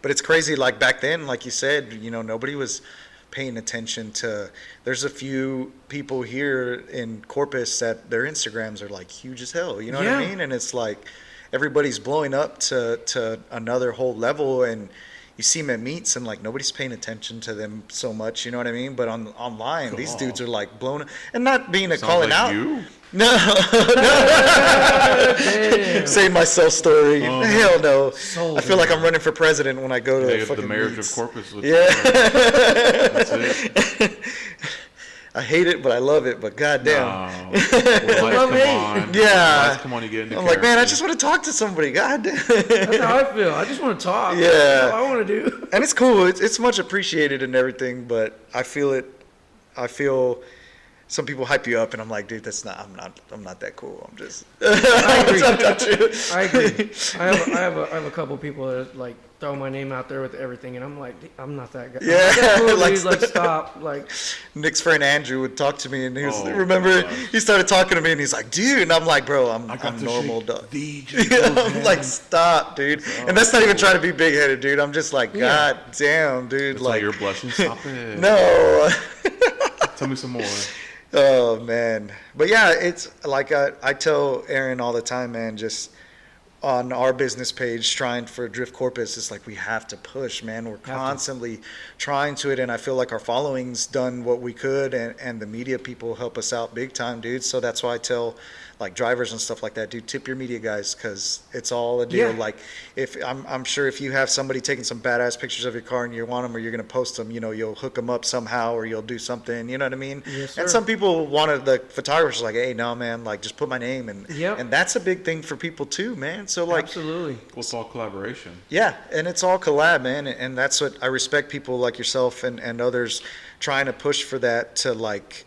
But it's crazy, like back then, like you said, you know, nobody was paying attention to, there's a few people here in Corpus that their Instagrams are like huge as hell, you know what I Yeah. mean? And it's like everybody's blowing up to another whole level, and you see them at meets and like nobody's paying attention to them so much, you know what I mean? But online, these God. dudes are like blown up, and not being a Sounds calling like out. you. No, Damn. say my self story. Oh. Hell no. Sold I feel like I'm running for president when I go to They the have fucking the marriage meets. of Corpus. With Yeah. That's it. I hate it, but I love it. But goddamn, No. Well, Love come it. on. Yeah. Lights come on, you get into I'm like, man, I character. just want to talk to somebody. Goddamn. That's how I feel. I just want to talk. Yeah. That's all I want to do. And it's cool. It's much appreciated and everything. But I feel it. I feel some people hype you up, and I'm like, dude, that's not. I'm not that cool. I'm just. I agree. I'm not you. I agree. I have a couple people that like throw my name out there with everything, and I'm like, I'm not that guy. I'm Yeah, not that cool, like- dude. Like, stop. Like, Nick's friend Andrew would talk to me, and he was Oh, remember gosh. he started talking to me, and he's like, dude, and I'm like, bro, I'm I got to normal, shake dog. the I'm like, stop, dude. And that's not even trying to be big headed, dude. I'm just like, Yeah. God damn, dude. It's like Like, you're blushing. Stop it. no. Tell me some more. Oh man, but yeah, it's like I tell Aaron all the time, man. Just on our business page, trying for Drift Corpus, it's like we have to push, man. We're constantly trying to it, and I feel like our following's done what we could, and the media people help us out big time, dude. So that's why I tell like drivers and stuff like that, dude, tip your media guys, because it's all a deal. Yeah. Like if I'm sure if you have somebody taking some badass pictures of your car and you want them, or you're gonna post them, you know, you'll hook them up somehow, or you'll do something, you know what I mean? Yes, And sir. some people wanted, the photographers like, hey, no, man, like just put my name, and Yep. and that's a big thing for people too, man. So like, absolutely. Well, it's all collaboration. yeah, and it's all collab, man, and that's what I respect, people like yourself and others trying to push for that, to like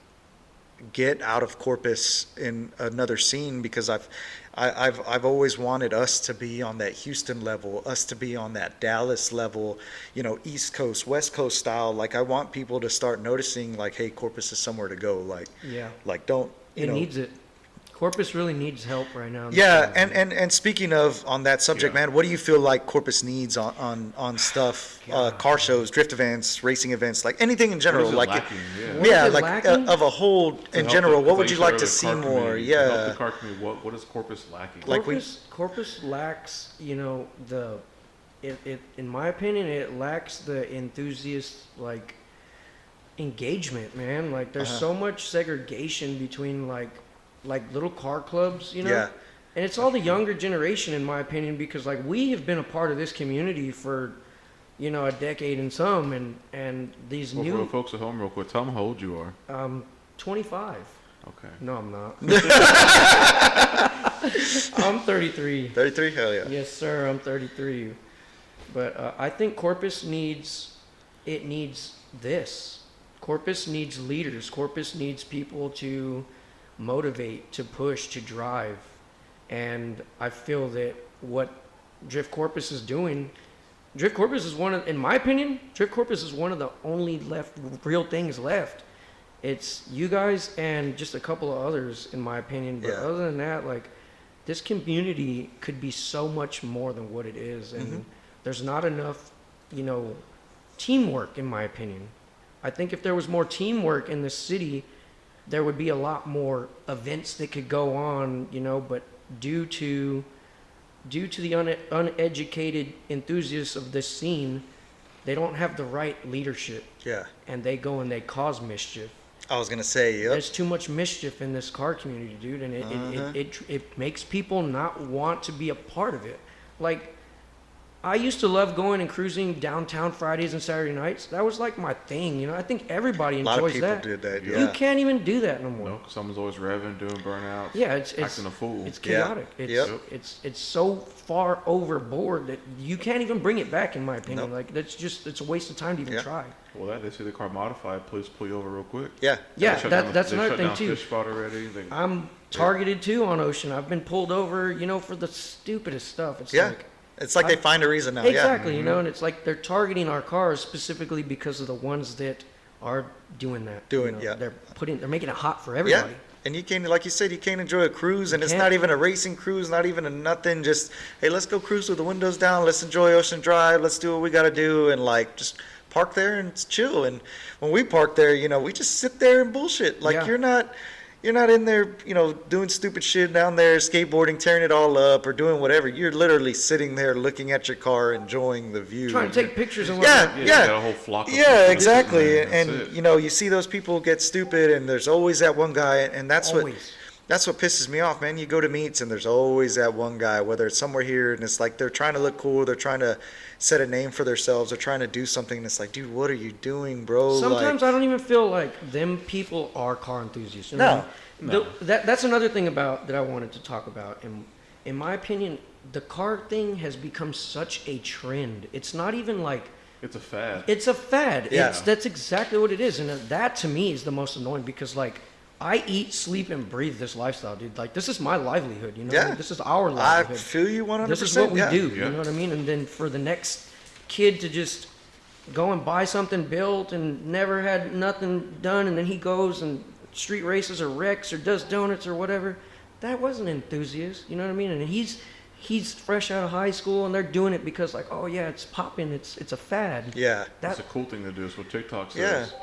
get out of Corpus in another scene, because I've always wanted us to be on that Houston level, us to be on that Dallas level, you know, East Coast, West Coast style. Like I want people to start noticing, like, hey, Corpus is somewhere to go. Yeah. Like don't, you It know. needs it. Corpus really needs help right now. Yeah, and speaking of on that subject, Yeah. man, what do you feel like Corpus needs on stuff, car shows, drift events, racing events, like anything in general, What is it like lacking? Yeah. What yeah, is it like lacking? of a whole To in help general, the- what would to you make like to sure see the car more? community- to help Yeah, the car community. What is Corpus lacking? Like we- Corpus lacks, you know, it in my opinion, it lacks the enthusiast like engagement, man. Like there's Uh-huh. so much segregation between like little car clubs, you know. Yeah. And it's all the younger generation, in my opinion, because like we have been a part of this community for, you know, a decade and some, and these Well, for the new, folks at home, real quick, tell them how old you are. 25. Okay. No, I'm not. I'm 33. 33, hell yeah. Yes, sir. I'm 33. But I think Corpus needs this. Corpus needs leaders. Corpus needs people to motivate, to push, to drive. And I feel that what Drift Corpus is doing, Drift Corpus is in my opinion, Drift Corpus is one of the only real things left. It's you guys and just a couple of others, in my opinion. But Yeah. other than that, like, this community could be so much more than what it is, and Mm-hmm. there's not enough, teamwork, in my opinion. I think if there was more teamwork in the city, there would be a lot more events that could go on, but due to the uneducated enthusiasts of this scene, they don't have the right leadership, Yeah. and they go and they cause mischief. I was gonna say, yep. There's too much mischief in this car community, dude, and it makes people not want to be a part of it. Like, I used to love going and cruising downtown Fridays and Saturday nights. That was like my thing, I think everybody A lot of enjoys people that. did that. You Yeah. can't even do that no more. No, someone's always revving, doing burnouts. Yeah, it's acting a fool. It's Yeah. chaotic. It's, Yep. it's so far overboard that you can't even bring it back, in my opinion. Nope. Like, it's a waste of time to even Yeah. try. Well, they see the car modified, police pull you over real quick. Yeah. Yeah, They shut down that's they another shut thing down too. Fish spot already. I'm targeted too on Ocean. I've been pulled over, for the stupidest stuff. It's Yeah. like, It's like they find a reason now. exactly, Yeah. and it's like they're targeting our cars specifically because of the ones that are doing that. Yeah. They're making it hot for Yeah. everybody. And you can't, like you said, you can't enjoy a cruise, and You it's can't. not even a racing cruise, not even a nothing. Just, hey, let's go cruise with the windows down. Let's enjoy Ocean Drive. Let's do what we got to do, and like just park there and chill. And when we park there, we just sit there and bullshit. Like Yeah. you're not in there, doing stupid shit down there, skateboarding, tearing it all up, or doing whatever. You're literally sitting there looking at your car, enjoying the view. Trying to take pictures and Yeah, whatnot. You got a whole flock of people Yeah, sitting exactly. there, And that's it. you see those people get stupid, and there's always that one guy, and that's what Always. that's what pisses me off, man. You go to meets, and there's always that one guy, whether it's somewhere here, and it's like they're trying to look cool, they're trying to set a name for themselves, they're trying to do something, and it's like, dude, what are you doing, bro? Sometimes I don't even feel like them people are car enthusiasts. No. That's another thing that I wanted to talk about. And in my opinion, the car thing has become such a trend. It's not even like It's a fad. it's a fad. Yeah. That's exactly what it is, and that to me is the most annoying because like I eat, sleep, and breathe this lifestyle, dude. Like this is my livelihood. You know, Yeah. this is our I livelihood. feel you 100%. This is what we yeah. do. Yeah. You know what I mean? And then for the next kid to just go and buy something built and never had nothing done, and then he goes and street races or wrecks or does donuts or whatever, that wasn't an enthusiast. You know what I mean? And he's fresh out of high school, and they're doing it because like, oh yeah, it's popping. It's a fad. Yeah. That's a cool thing to do. It's what TikTok Yeah. says.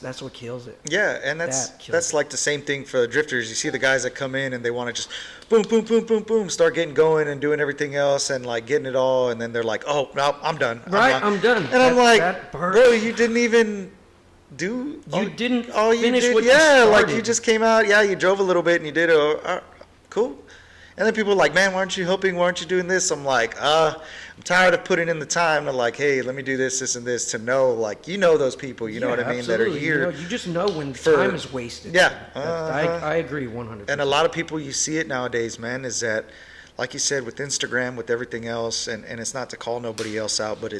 That's what kills it. Yeah, and that's That kills that's it. like the same thing for the drifters. You see the guys that come in and they want to just boom, boom, boom, boom, boom, start getting going and doing everything else and like getting it all, and then they're like, oh no, I'm done. Right, I'm done. And I'm like, that burnt. bro, you didn't even do. You didn't all you finish did, what you yeah, like you started. just came out. Yeah, you drove a little bit and you did it. Cool. And then people are like, man, why aren't you helping? Why aren't you doing this? I'm like, I'm tired of putting in the time to like, hey, let me do this, this, and this to know, like, those people, you know what I mean, that are absolutely. here. You just know when for- time is wasted. Yeah, I agree 100%. And a lot of people, you see it nowadays, man, is that, like you said, with Instagram, with everything else, and it's not to call nobody else out, but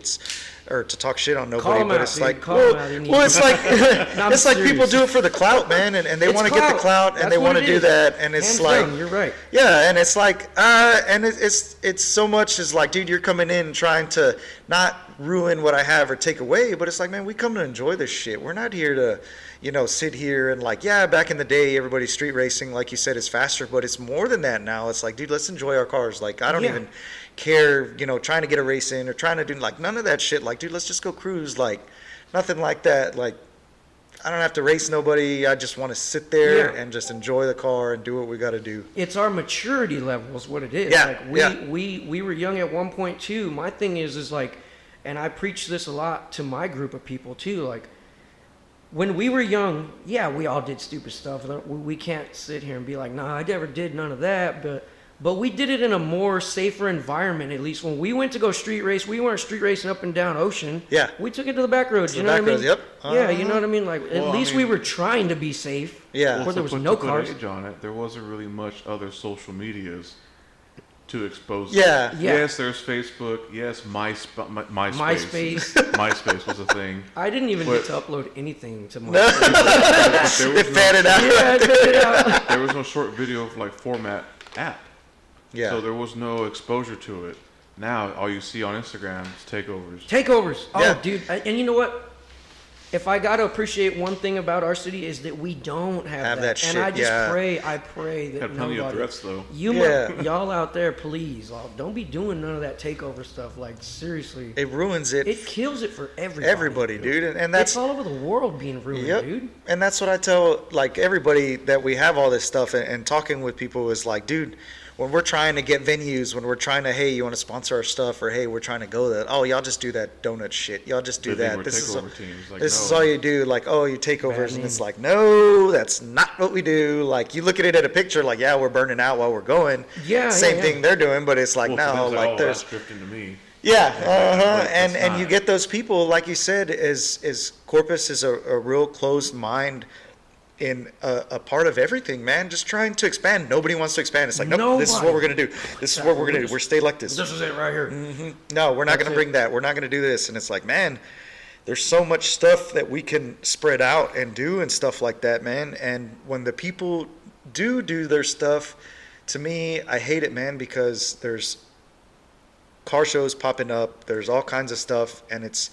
or to talk shit on Call nobody, 'em but out, it's dude. like, Call 'em out. They need well, to- it's like, No, I'm it's like people serious. do it for the clout, man, and they It's want to get the clout, and That's they what want to it do is. that, and it's Hands like, down, you're right. yeah, and it's like, and it's so much is like, dude, you're coming in trying to not ruin what I have or take away, but it's like, man, we come to enjoy this shit. We're not here to, sit here and like, yeah, back in the day, everybody's street racing, like you said, is faster, but it's more than that now. It's like, dude, let's enjoy our cars. Like, I don't Yeah. even care, trying to get a race in or trying to do like none of that shit. Like, dude, let's just go cruise. Like, nothing like that. Like, I don't have to race nobody. I just want to sit there Yeah. and just enjoy the car and do what we got to do. It's our maturity level is what it is. Yeah, Like yeah. we were young at one point too. My thing is like, and I preach this a lot to my group of people too. Like, when we were young, yeah, we all did stupid stuff. We can't sit here and be like, nah, I never did none of that. But we did it in a more safer environment. At least when we went to go street race, we weren't street racing up and down Ocean. Yeah. We took it to the back roads. To You the know back what I roads, mean? yep. Yeah, you know what I mean. Like Well, at I least mean- we were trying to be safe. Yeah. Where there was To no put cars. age on it, there wasn't really much other social medias to expose. Yeah. Yeah. Yes, there's Facebook. Yes, MySpace. MySpace. MySpace was a thing. I didn't even But- get to upload anything to my. But there was It fatted out. Yeah, I checked it out. There was no short video like format app. Yeah. So there was no exposure to it. Now all you see on Instagram is takeovers. Takeovers. Oh, Yeah. dude. And you know what? if I got to appreciate one thing about our city is that we don't have that shit, and I just yeah. I pray that Had plenty of nobody, threats though. y'all out there, please, don't be doing none of that takeover stuff. Like, seriously. It ruins it. It kills it for everybody. Everybody, dude. And that's it's all over the world being ruined, Yep. dude. And that's what I tell like everybody that we have all this stuff and talking with people is like, dude, when we're trying to get venues, when we're trying to, hey, you want to sponsor our stuff, or hey, we're trying to go that, oh, y'all just do that donut shit. Y'all just do that. This is all you do. Like, oh, you takeovers, and it's like, no, that's not what we do. Like, you look at it at a picture, like, yeah, we're burning out while we're going. Yeah, Same yeah. thing they're doing, but it's like, no, like there's. That's drifting to me. Yeah, But and it's you not. get those people, like you said, is Corpus is a real closed mind in a part of everything, man. Just trying to expand. Nobody wants to expand. It's like, nope, this is what we're gonna do. This is what we're gonna do. We're stay like this. This is it right here. No, we're not That's gonna it. bring that. We're not gonna do this. And it's like, man, there's so much stuff that we can spread out and do and stuff like that, man. And when the people do their stuff, to me, I hate it, man, because there's car shows popping up. There's all kinds of stuff, and it's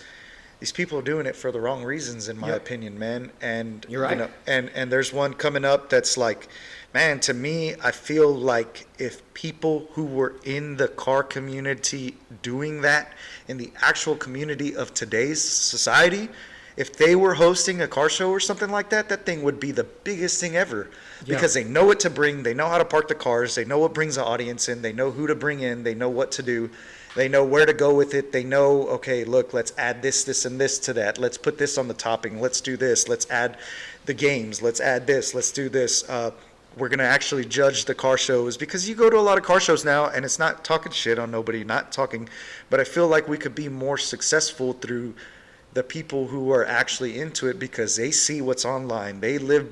these people are doing it for the wrong reasons, in my Yep. opinion, man. And You're right. You know, and there's one coming up that's like, man, to me, I feel like if people who were in the car community doing that in the actual community of today's society, if they were hosting a car show or something like that, that thing would be the biggest thing ever. Yeah. Because they know what to bring, they know how to park the cars, they know what brings the audience in, they know who to bring in, they know what to do. They know where to go with it. They know, okay, look, let's add this, this, and this to that. Let's put this on the topping. Let's do this. Let's add the games. Let's add this. Let's do this. We're going to actually judge the car shows, because you go to a lot of car shows now, and it's not talking shit on nobody, not talking, but I feel like we could be more successful through the people who are actually into it, because they see what's online. They live,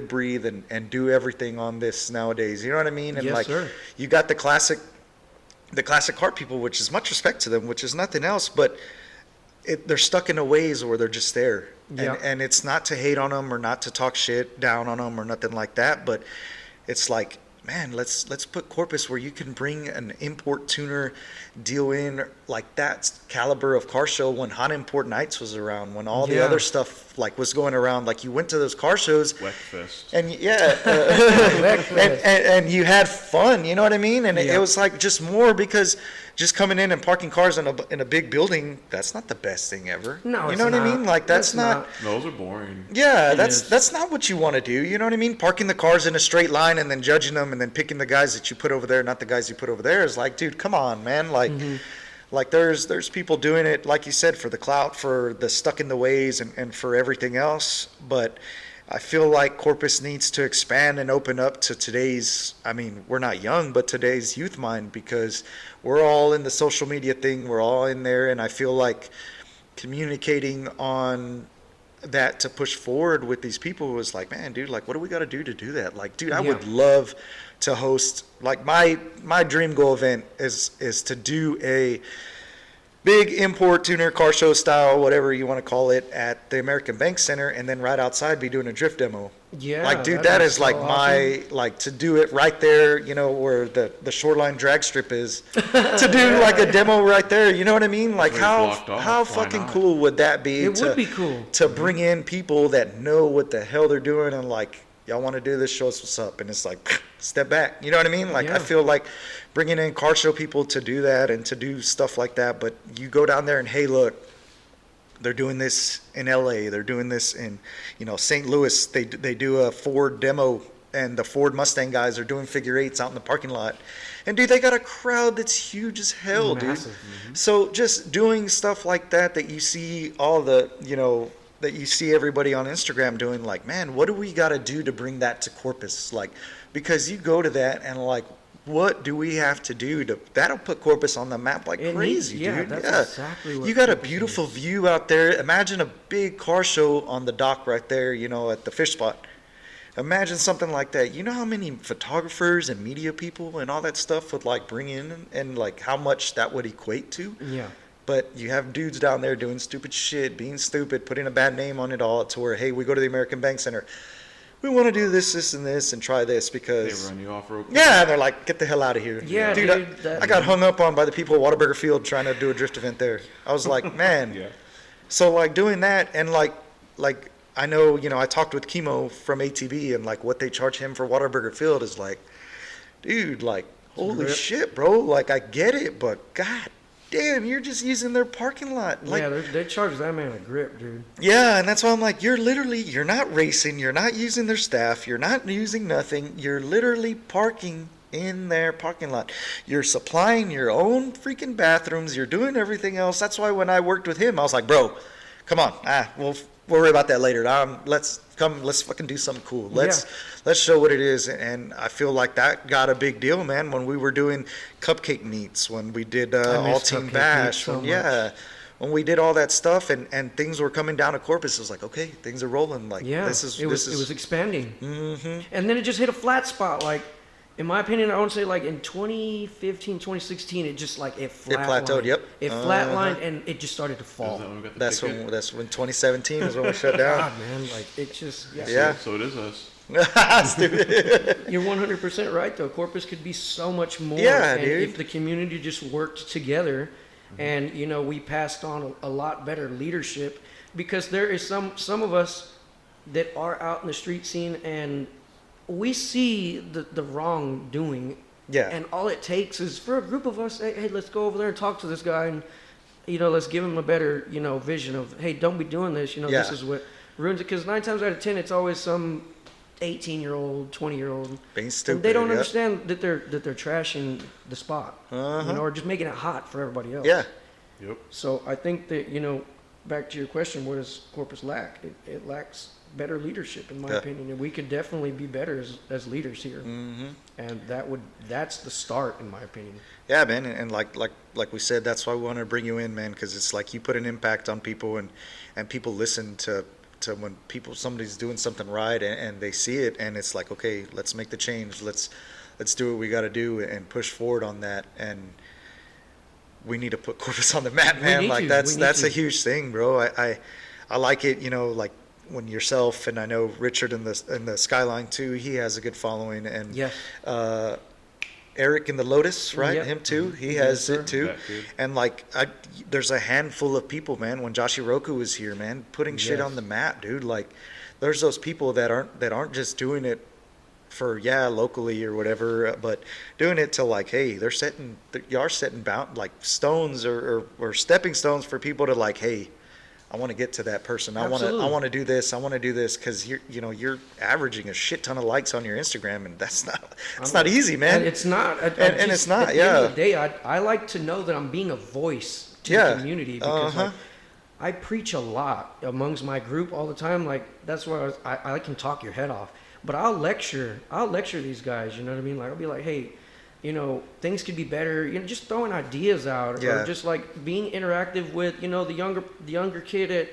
breathe, and do everything on this nowadays. You know what I mean? And Yes, like, sir. you got the classic car people, which is much respect to them, which is nothing else, but they're stuck in a ways where they're just there. Yeah. And it's not to hate on them or not to talk shit down on them or nothing like that, but it's like, man, let's put Corpus where you can bring an import tuner deal in, like that caliber of car show when Hot Import Nights was around, when all the Yeah. other stuff like was going around. Like, you went to those car shows Wreckfest. and yeah, Wreckfest. and you had fun, you know what I mean? And Yeah. it was like just more, because just coming in and parking cars in a big building, that's not the best thing ever. No, you it's know what I not. mean? Like, that's It's not. Those are boring. Yeah, It is. that's not what you want to do. You know what I mean? Parking the cars in a straight line and then judging them and then picking the guys that you put over there, not the guys you put over there, is like, dude, come on, man. Like, like there's people doing it, like you said, for the clout, for the stuck in the ways, and for everything else. But I feel like Corpus needs to expand and open up to today's, I mean, we're not young, but today's youth mind, because we're all in the social media thing. We're all in there. And I feel like communicating on that to push forward with these people was like, man, dude, like, what do we got to do that? Like, dude, I Yeah. would love to host, like, my dream goal event is to do a big import tuner car show style, whatever you want to call it, at the American Bank Center, and then right outside be doing a drift demo. Yeah. Like, dude, that'd that be is so like awesome. my, like, to do it right there, you know, where the shoreline drag strip is, to do like a demo right there. You know what I mean? Like, It's how blocked off. how Why fucking not? cool would that be? It would be cool. to bring in people that know what the hell they're doing, and like, y'all want to do this, show us what's up. And it's like, step back. You know what I mean? Like, Yeah. I feel like bringing in car show people to do that and to do stuff like that. But you go down there and, hey, look, they're doing this in LA. They're doing this in, you know, St. Louis. They do a Ford demo, and the Ford Mustang guys are doing figure eights out in the parking lot. And dude, they got a crowd that's huge as hell, Massive. dude. So just doing stuff like that you see all the, you know, that you see everybody on Instagram doing, like, man, what do we got to do to bring that to Corpus? Like, because you go to that and like, what do we have to do that'll put Corpus on the map like It crazy, needs- yeah, dude? that's exactly what You got a Corpus beautiful view out there. Imagine a big car show on the dock right there, you know, at the fish spot. Imagine something like that. You know how many photographers and media people and all that stuff would like bring in, and like how much that would equate to? Yeah. But you have dudes down there doing stupid shit, being stupid, putting a bad name on it all, to where, hey, we go to the American Bank Center. We want to do this, this, and this, and try this They because, run you off real quick. yeah, they're like, get the hell out of here. Yeah, dude, dude, I got hung up on by the people at Whataburger Field trying to do a drift event there. I was like, man. Yeah. So like doing that, and like like I know, I talked with Chemo from ATV, and like what they charge him for Whataburger Field is like, dude, like holy Rip. shit, bro. Like I get it, but god damn, you're just using their parking lot. Like, yeah, they charge that man a grip, dude. yeah, and that's why I'm like, you're not racing, you're not using their staff, you're not using nothing, you're literally parking in their parking lot. You're supplying your own freaking bathrooms, you're doing everything else. That's why when I worked with him, I was like, bro, come on, we'll worry about that later. Let's fucking do something cool. Let's show what it is. And I feel like that got a big deal, man, when we were doing cupcake meets, when we did all team bash, when we did all that stuff, and things were coming down to Corpus. It was like, okay, things are rolling. Like, Yeah, it was expanding. Mm-hmm. And then it just hit a flat spot. Like, in my opinion, I would say like in 2015, 2016, it just like it plateaued. Yep. It flatlined and it just stared to fall. That's when 2017 is when we shut down. God, man, like it just So it is us. Stupid. You're 100% right though. Corpus could be so much more. Yeah, and dude. if the community just worked together, and we passed on a lot better leadership, because there is some of us that are out in the street scene and we see the wrongdoing. Yeah. And all it takes is for a group of us, hey, let's go over there and talk to this guy, and let's give him a better vision of, hey, don't be doing this. This is what ruins it. Because 9 times out of 10, it's always some 18-year-old, 20-year-old being stupid. And they don't understand that they're trashing the spot, or just making it hot for everybody else. Yeah. Yep. So I think that back to your question, what does Corpus lack? It lacks better leadership, in my opinion, and we could definitely be better as leaders here. And that's the start, in my opinion. Yeah, man, and like we said, that's why we wanted to bring you in, man, because it's like you put an impact on people, and people listen to when somebody's doing something right, and they see it, and it's like, okay, let's make the change, let's do what we got to do and push forward on that. And we need to put Corpus on the map, man. Like that's a huge thing, bro. I like it, like when yourself, and I know Richard in the Skyline too, he has a good following, and Eric in the Lotus, right? Yep. Him too. He has it too. And like, there's a handful of people, man. When Joshi Roku was here, man, putting shit on the map, dude. Like, there's those people that aren't just doing it for locally or whatever, but doing it to like, hey, you are setting like stones or stepping stones for people to like, hey, I want to get to that person. I want to do this. I want to do this, because you're averaging a shit ton of likes on your Instagram, and that's not easy, man. And it's not. And it's not. At the end of the day, I like to know that I'm being a voice to the community, because like, I preach a lot amongst my group all the time. Like, that's why I can talk your head off, but I'll lecture these guys. You know what I mean? Like, I'll be like, hey, things could be better. Just throwing ideas out, or just like being interactive with, the younger kid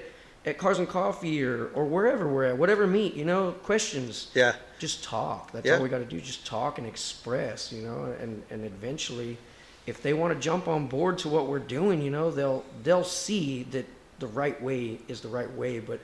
at Cars and Coffee or wherever we're at, whatever meet, questions. Yeah. Just talk. That's all we got to do. Just talk and express, and eventually, if they want to jump on board to what we're doing, they'll see that the right way is the right way. But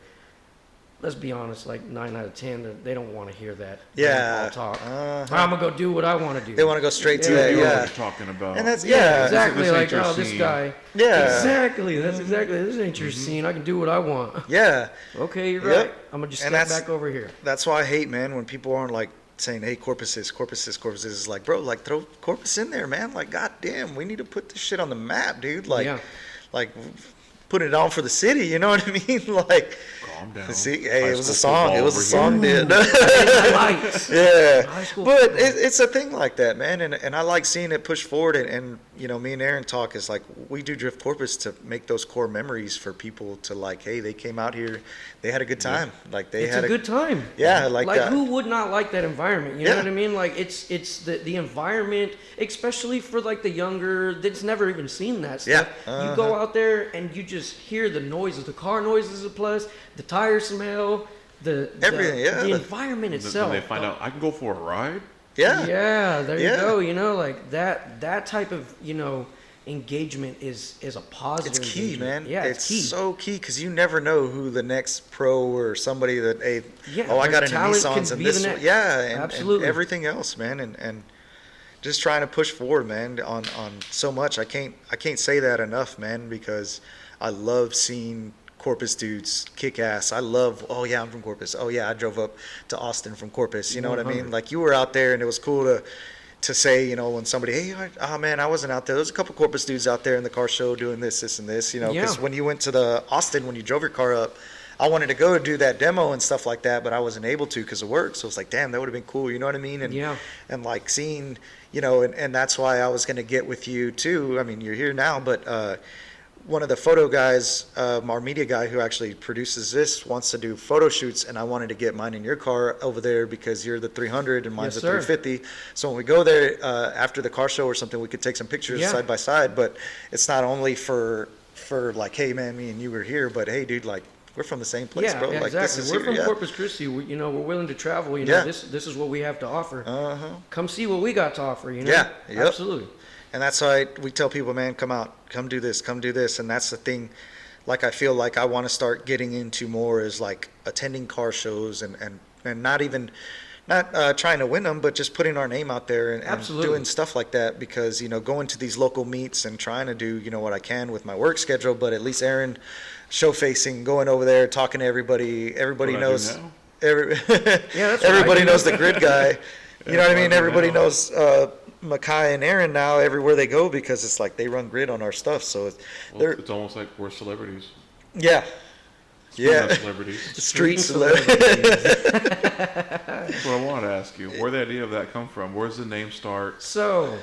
let's be honest, like 9 out of 10, they don't want to hear that. Yeah. Talk. I'm gonna go do what I want to do. They want to go straight to What that. you're talking about. And that's exactly. This Like, ain't your this scene. guy. Yeah. Exactly. That's exactly. This ain't your scene. I can do what I want. Yeah. Okay, you're Yep. right. I'm gonna just And step that's- back over here. That's why I hate, man, when people aren't like saying, hey, Corpus is. It's like, bro, like throw Corpus in there, man. Like, goddamn, we need to put this shit on the map, dude. Like, put it on for the city. You know what I mean? Like, Calm down. see, hey, High it was a school song. football It was a over song, here. dude. Highlights. Yeah, High school but football. it's a thing like that, man, and I like seeing it push forward, and me and Aaron talk is like, we do Drift Corpus to make those core memories for people to like, hey, they came out here, they had a good time, like they It's had a good time. Yeah, like that. who would not like that environment? You know Yeah. what I mean? Like, it's the environment, especially for like the younger that's never even seen that stuff. Yeah. You go out there and you just hear the noises, the car noises, plus the tire smell, Everything, the environment itself. Then they find out I can go for a ride. Yeah, there Yeah. you go. Like that type of engagement is a positive. It's key, engagement. man. Yeah, it's key. so key, because you never know who the next pro or somebody that, hey, I got into talent Nissans could and be this the one. next. Yeah, and Absolutely. everything else, man, and just trying to push forward, man, on so much. I can't say that enough, man, because I love seeing Corpus dudes kick ass. I love, oh yeah, I'm from Corpus. Oh yeah, I drove up to Austin from Corpus. You know what I mean? 100. Like, you were out there, and it was cool to say, you know, when somebody, hey, oh man, I wasn't out there. There's a couple Corpus dudes out there in the car show doing this, and this, you know, because Yeah. when you went to the Austin, when you drove your car up, I wanted to go do that demo and stuff like that, but I wasn't able to because of work. So it's like, damn, that would have been cool. You know what I mean? And, Yeah. and like seeing, you know, and that's why I was going to get with you too. I mean, you're here now, but, one of the photo guys, our media guy who actually produces this, wants to do photo shoots, and I wanted to get mine in your car over there because you're the 300 and mine's Yes, the sir. 350. So when we go there after the car show or something, we could take some pictures Yeah. side by side. But it's not only for like, hey man, me and you were here, but hey dude, like, we're from the same place, Yeah, bro. yeah, Like, exactly. this is We're here, from yeah. Corpus Christi. You know, we're willing to travel. You know, Yeah. this is what we have to offer. Uh-huh. Come see what we got to offer. You know. Yeah, yep. Absolutely. And that's why we tell people, man, come out, come do this. And that's the thing. Like, I feel like I want to start getting into more is like attending car shows and not trying to win them, but just putting our name out there and Absolutely. doing stuff like that, because, you know, going to these local meets and trying to do, you know, what I can with my work schedule, but at least Aaron show facing, going over there, talking to everybody What I do knows, now? every, that's what I everybody do. knows the grid guy. You know what I That's what I mean? do Everybody now. knows Makai and Aaron now everywhere they go, because it's like they run grid on our stuff. So Well, they're, it's almost like we're celebrities. yeah. We're Yeah. not celebrities. Street celebrities. That's what I wanted to ask you. Where'd the idea of that come from? Where's the name start? So,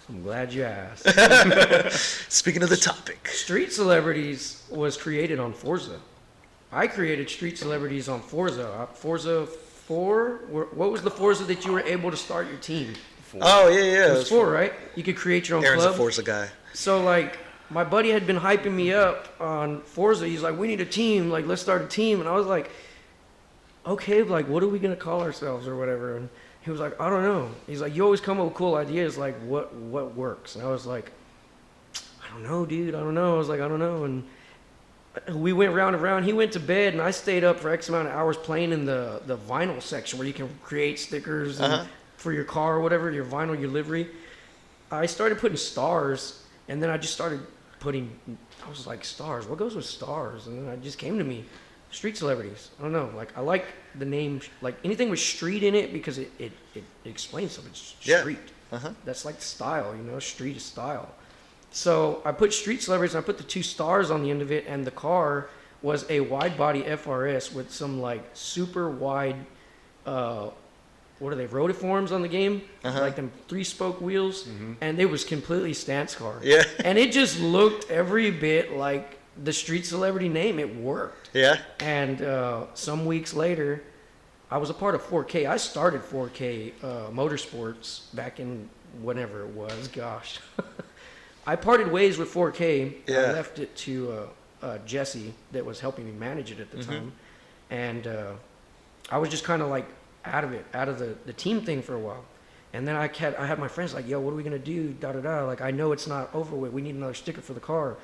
I'm glad you asked. Speaking of the topic. Street Celebrities was created on Forza. I created Street Celebrities on Forza. Forza 4? What was the Forza that you were able to start your team? Oh, yeah, yeah. It was 4, right? You could create your own Aaron's club. a Forza guy. So, like, my buddy had been hyping me up on Forza. He's like, we need a team. Like, let's start a team. And I was like, okay, like, what are we going to call ourselves or whatever? And he was like, I don't know. He's like, you always come up with cool ideas. Like, what works? And I was like, I don't know, dude. I don't know. I was like, I don't know. And we went round and round. He went to bed, and I stayed up for X amount of hours playing in the vinyl section where you can create stickers and for your car or whatever, your vinyl, your livery. I started putting stars, and then I just started putting, I was like, stars, what goes with stars? And then it just came to me, Street Celebrities. I don't know, like, I like the name, like, anything with street in it, because it explains something. It's Yeah. street. Uh-huh. That's like style, you know, street is style. So I put Street Celebrities, and I put the 2 stars on the end of it, and the car was a wide body FRS with some like super wide, what are they, rotiforms on the game? Like them 3-spoke wheels, and it was completely stance car. Yeah. And it just looked every bit like the Street Celebrity name. It worked. Yeah. And some weeks later, I was a part of 4K. I started 4K Motorsports back in whenever it was. Gosh. I parted ways with 4K. Yeah. I left it to Jesse that was helping me manage it at the time. And I was just kind of like out of the team thing for a while. And then I had my friends like, yo, what are we going to do? Da-da-da. Like, I know it's not over with. We need another sticker for the car.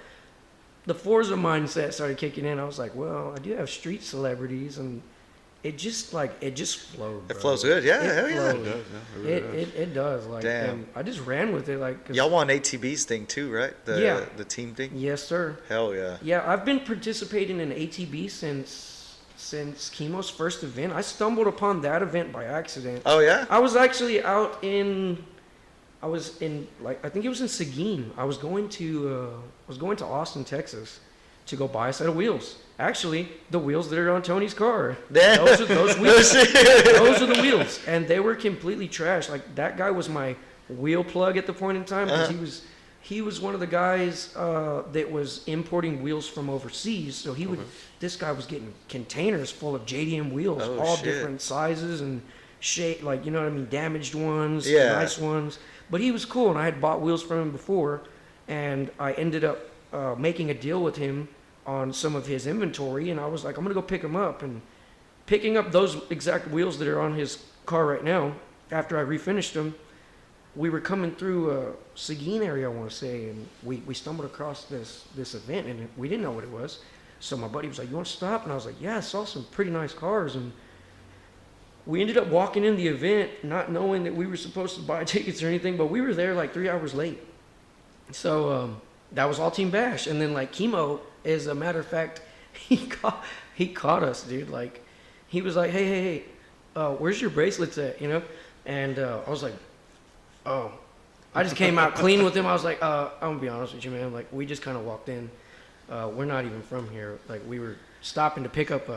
The Forza mindset started kicking in. I was like, well, I do have Street Celebrities, and it just flowed. It bro. flows good. Yeah, hell yeah. flowed. It does, yeah. It really does. It does. Like, Damn. and I just ran with it. Like, 'cause- Y'all won ATB's thing too, right? Yeah. The team thing? yes, sir. Hell yeah. Yeah, I've been participating in ATB since Chemo's first event. I stumbled upon that event by accident. Oh, yeah? I was actually I think it was in Seguin. I was going to Austin, Texas, to go buy a set of wheels. Actually, the wheels that are on Tony's car. Damn. Those wheels. Those are the wheels, and they were completely trash. Like, that guy was my wheel plug at the point in time, because he was one of the guys that was importing wheels from overseas. So this guy was getting containers full of JDM wheels, Oh, all shit. different sizes and shape, like, you know what I mean, damaged ones, Yeah. nice ones. But he was cool, and I had bought wheels from him before, and I ended up making a deal with him on some of his inventory, and I was like, I'm gonna go pick them up, and picking up those exact wheels that are on his car right now. After I refinished them, we were coming through Seguin area, I want to say, and we stumbled across this event, and we didn't know what it was. So my buddy was like, you want to stop? And I was like, yeah, I saw some pretty nice cars. And we ended up walking in the event not knowing that we were supposed to buy tickets or anything, but we were there like 3 hours late. So that was all Team Bash. And then, like, Chemo, as a matter of fact, he caught us, dude. Like, he was like, hey, where's your bracelets at? You know? And I was like, oh. I just came out clean with him. I was like, I'm gonna be honest with you, man. Like, we just kind of walked in. We're not even from here. Like, we were stopping to pick up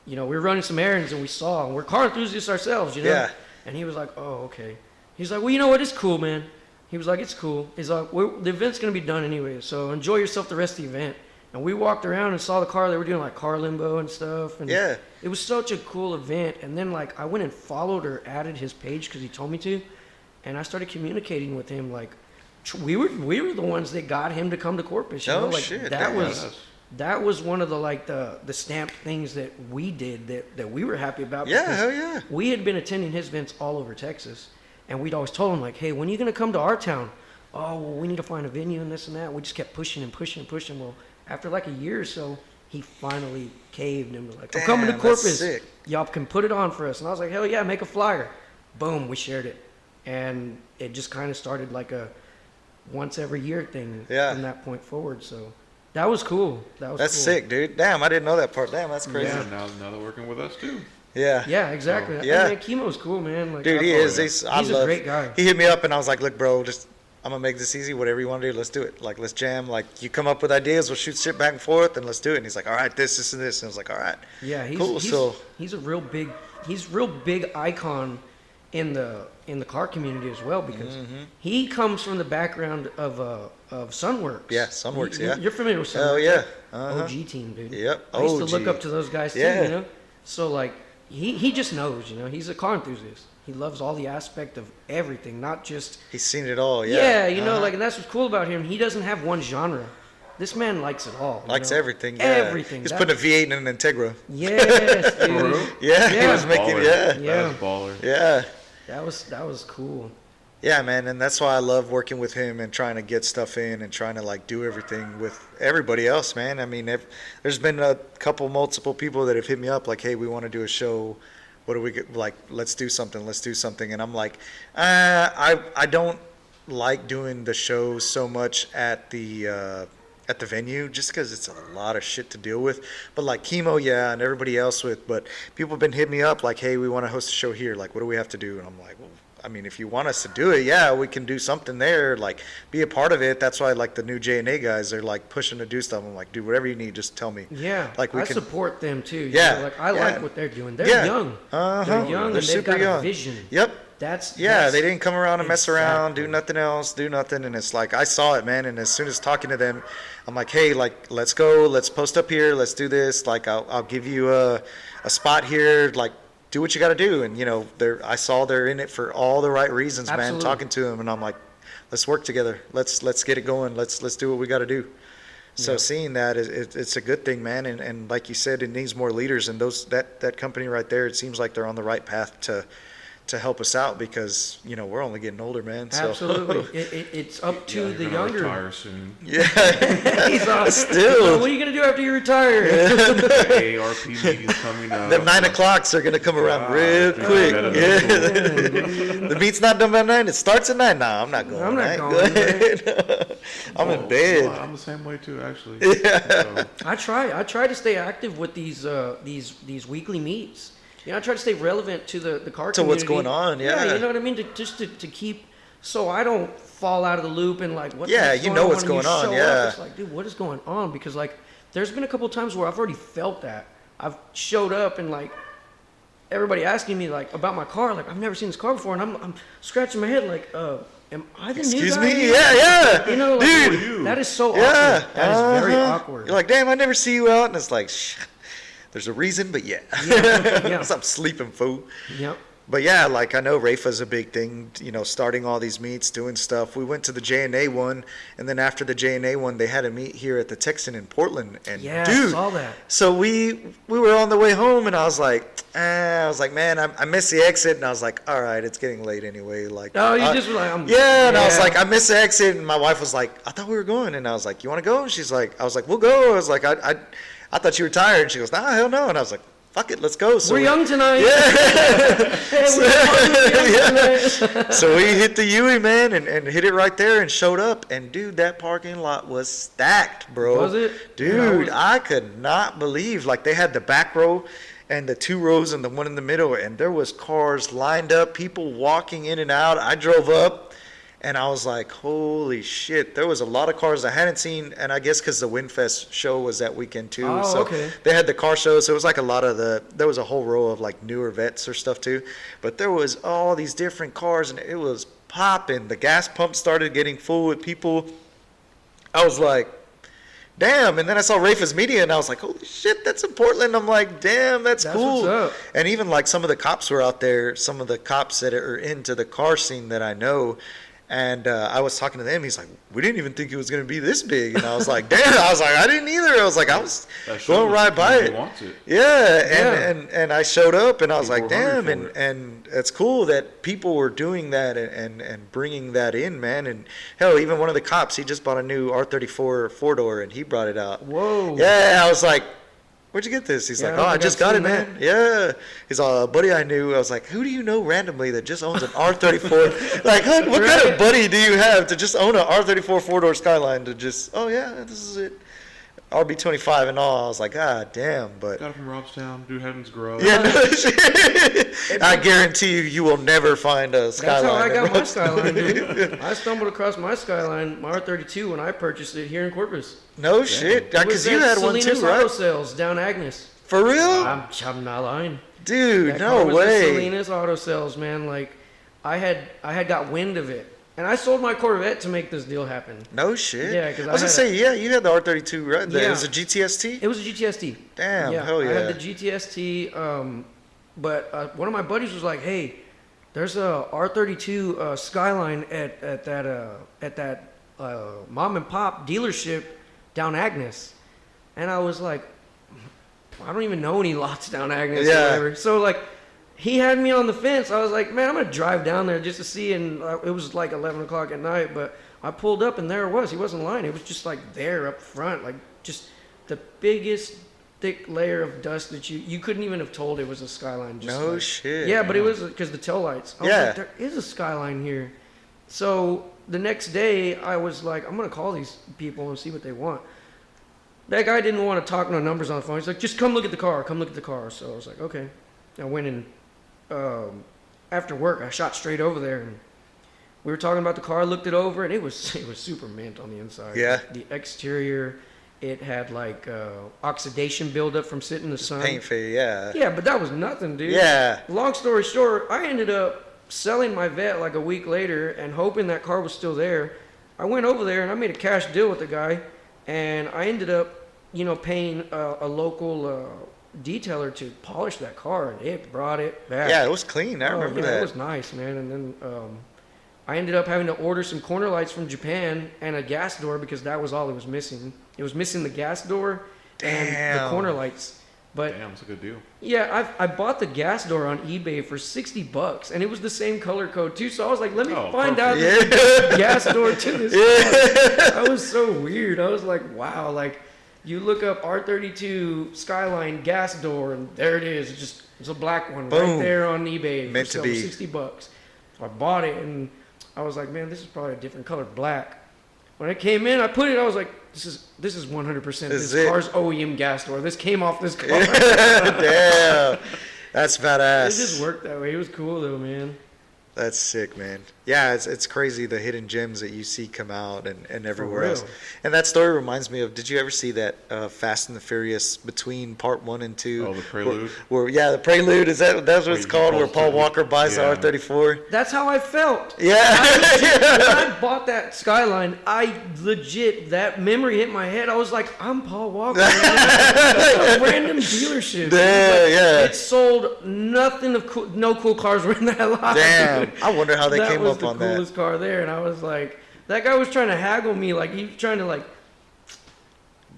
we were running some errands and we saw, and we're car enthusiasts ourselves, you know? Yeah. And he was like, oh, okay. He's like, well, you know what? It's cool, man. He was like, it's cool. He's like, the event's going to be done anyway, so enjoy yourself the rest of the event. And we walked around and saw the car. They were doing, like, car limbo and stuff. And Yeah. it was such a cool event. And then, like, I went and followed or added his page because he told me to. And I started communicating with him. Like, we were the ones that got him to come to Corpus. You know? Like, shit. That was one of the stamped things that we did that we were happy about. Yeah, because hell yeah. we had been attending his events all over Texas, and we'd always told him, like, hey, when are you going to come to our town? Oh, well, we need to find a venue and this and that. We just kept pushing and pushing and pushing. Well, after like a year or so, he finally caved and was like, I'm coming to Damn, Corpus. that's sick. Y'all can put it on for us. And I was like, hell yeah, make a flyer. Boom, we shared it. And it just kind of started like a once every year thing from that point forward. So that was cool. That's cool. Sick, dude. Damn, I didn't know that part. Damn, that's crazy. Yeah, now they're working with us too. Yeah. Yeah, exactly. Yeah. I mean, Chemo's cool, man. Like, Dude, he is. He's a great guy. He hit me up and I was like, look, bro, I'm going to make this easy. Whatever you want to do, let's do it. Like, let's jam. Like, you come up with ideas, we'll shoot shit back and forth, and let's do it. And he's like, all right, this, and this. And I was like, all right. Yeah, cool. He's a real big icon in the car community as well, because he comes from the background of Sunworks. Yeah, Sunworks, yeah. You're familiar with Sunworks? Oh, yeah. OG team, dude. Yep, I used to look OG. up to those guys too, Yeah. you know? So, like, he just knows, you know? He's a car enthusiast. He loves all the aspect of everything, not just... He's seen it all, yeah. Yeah, you know, like, and that's what's cool about him. He doesn't have one genre. This man likes it all. Likes everything, yeah. Everything. He's putting a V8 in an Integra. Yes, dude. For real? Yeah, he Yeah. was making, Baller. Yeah. That's baller. Yeah. That was cool. Yeah, man, and that's why I love working with him and trying to get stuff in and trying to like do everything with everybody else, man. I mean, there's been multiple people that have hit me up like, "Hey, we want to do a show. What do we get? Like, let's do something." And I'm like, I don't like doing the show so much at the venue just because it's a lot of shit to deal with. But like Chemo, yeah, and everybody else but people have been hitting me up like, "Hey, we want to host a show here. Like, what do we have to do?" And I'm like, well, I mean, if you want us to do it, yeah, we can do something there, like be a part of it. That's why like the new J&A guys, they're like pushing to do stuff. I'm like, dude, whatever you need, just tell me. Yeah, like I support them too. You Yeah, know, like I like what they're doing. They're Yeah. young. Uh-huh. They're young They're and they've super got young. a vision. Yep. That's They didn't come around and mess around, do Exactly. nothing else, do nothing. And it's like, I saw it, man. And as soon as talking to them, I'm like, hey, like, let's go, let's post up here, let's do this. Like, I'll give you a spot here, like, do what you got to do. And, you know, I saw they're in it for all the right reasons, man, Absolutely. talking to them. And I'm like, let's work together. Let's get it going. Let's do what we got to do. So Yeah. seeing that, it's a good thing, man. And like you said, it needs more leaders. And that company right there, it seems like they're on the right path to help us out because, you know, we're only getting older, man. So. Absolutely. It's up to the You're gonna younger. retire soon. Yeah. He's on. Still. What are you gonna do after you retire? The ARP meeting's coming up. The 9 o'clocks are gonna come around real dude, quick. better than Yeah. The meet's not done by 9. It starts at 9. Nah, I'm not going. I'm not I ain't going, going. I'm in Well, bed. I'm the same way too, actually. Yeah. So, I try to stay active with these weekly meets. You know, I try to stay relevant to the car To community. what's going on, yeah. you know what I mean? To keep, so I don't fall out of the loop and like, what the Yeah, heck's you know what's when you going on, show up, yeah. It's like, dude, what is going on? Because like, there's been a couple times where I've already felt that. I've showed up and like, everybody asking me like about my car, like I've never seen this car before, and I'm scratching my head like, am I the new Excuse guy me? here? Yeah. You know, like, Dude. that is so Yeah. awkward. That is very Uh-huh. awkward. You're like, damn, I never see you out. And it's like, there's a reason, but yeah. Yeah. Stop sleeping, fool. Yep. But yeah, like I know Rafa's a big thing, you know, starting all these meets, doing stuff. We went to the J&A one, and then after the J&A one, they had a meet here at the Texan in Portland. And Yeah, dude, I saw that. so we were on the way home, and I was like, man, I missed the exit, and I was like, all right, it's getting late anyway. Like, Oh, you just were like, yeah, and I was yeah. like, I missed the exit, and my wife was like, I thought we were going, and I was like, you want to go? And she's like, I was like, we'll go. I was like, I thought you were tired. And she goes, nah, hell no. And I was like, fuck it, let's go. So We're young tonight. Yeah. Hey, we're young tonight. So we hit the Yui, man, and hit it right there and showed up. And, dude, that parking lot was stacked, bro. Was it? Dude, I could not believe. Like, they had the back row and the 2 rows and the one in the middle. And there was cars lined up, people walking in and out. I drove up. And I was like, holy shit. There was a lot of cars I hadn't seen. And I guess because the WinFest show was that weekend too. Oh, so okay. they had the car shows. So it was like a lot of there was a whole row of like newer vets or stuff too. But there was all these different cars and it was popping. The gas pump started getting full with people. I was like, damn. And then I saw Rafa's Media and I was like, holy shit, that's in Portland. I'm like, damn, that's cool. What's up. And even like some of the cops were out there, some of the cops that are into the car scene that I know. And I was talking to them. He's like, we didn't even think it was going to be this big. And I was like, damn. I was like, I didn't either. I was like, I was going right by it. Yeah. And I showed up and I was like, damn. And it's cool that people were doing that and bringing that in, man. And hell, even one of the cops, he just bought a new R34 4-door and he brought it out. Whoa. Yeah. I was like, where'd you get this? He's Yeah, like, I oh, don't I think just I've got it, seen man. that. Yeah. He's a buddy I knew. I was like, who do you know randomly that just owns an R34? Like, what kind of buddy do you have to just own an R34 4-door Skyline to just, oh, yeah, this is it. RB25 and all. I was like, God damn, but. Got it from Robstown, Dude Heaven's Garage. Yeah, no shit. I guarantee you will never find a Skyline. That's how I got my Skyline, dude. I stumbled across my Skyline, my R32, when I purchased it here in Corpus. No shit. Because you had one too, Salinas right? Auto Sales down Agnes. For real? I'm not lying. Dude, That no car was at way. Salinas Auto Sales, man. Like, I had got wind of it, and I sold my Corvette to make this deal happen. No shit. Yeah, 'cause I was I gonna had say, yeah, you had the R32, right? Yeah. It was a GTST? It was a GTST. Damn, hell yeah. I had the GTST, but one of my buddies was like, "Hey, there's a R32 Skyline at that mom and pop dealership down Agnes," and I was like, "I don't even know any lots down Agnes or Yeah. whatever." So like, he had me on the fence. I was like, "Man, I'm gonna drive down there just to see." And it was like 11 o'clock at night, but I pulled up and there it was. He wasn't lying. It was just like there up front, like just the biggest thick layer of dust that you couldn't even have told it was a Skyline. Just No like, shit. Yeah, but it was because the tail lights. I was Yeah. like, there is a Skyline here. So the next day, I was like, I'm gonna call these people and see what they want. That guy didn't want to talk no numbers on the phone. He's like, just come look at the car. Come look at the car. So I was like, okay. I went in after work. I shot straight over there and we were talking about the car. Looked it over and it was super mint on the inside. Yeah. The exterior, it had like oxidation buildup from sitting in the sun. Paint fade, yeah. Yeah, but that was nothing, dude. Yeah. Long story short, I ended up selling my vet like a week later and hoping that car was still there. I went over there and I made a cash deal with the guy, and I ended up, paying a local detailer to polish that car, and it brought it back. Yeah, it was clean. I remember that. It was nice, man. And then I ended up having to order some corner lights from Japan and a gas door because that was all it was missing. It was missing the gas door and the Damn. corner lights. But Damn, it's a good deal. yeah, I bought the gas door on eBay for $60, and it was the same color code too. So I was like, let me find out perfect. the gas door to this car. That was so weird. I was like, wow, like you look up R32 Skyline gas door, and there it is. It's a black one Boom. right there on eBay. Meant to be. $60. So I bought it, and I was like, man, this is probably a different color, black. When it came in, I put it. I was like, this is 100% this it. car's OEM gas door. This came off this car. Damn. That's It badass. just worked that way. It was cool though, man. That's sick, man. Yeah, it's crazy the hidden gems that you see come out and everywhere real. else. And that story reminds me of, did you ever see that Fast and the Furious between part 1 and 2? Oh, the Prelude? Where the Prelude, that's what it's you called, where post Paul it. Walker buys Yeah. the R34? That's how I felt. Yeah. When I bought that Skyline, I legit, that memory hit my head. I was like, I'm Paul Walker. That's a random dealership. Yeah. It sold nothing of cool, no cool cars were in that lot. Damn. I wonder how they that came was up the on that. coolest car there, and I was like, that guy was trying to haggle me, like he was trying to like,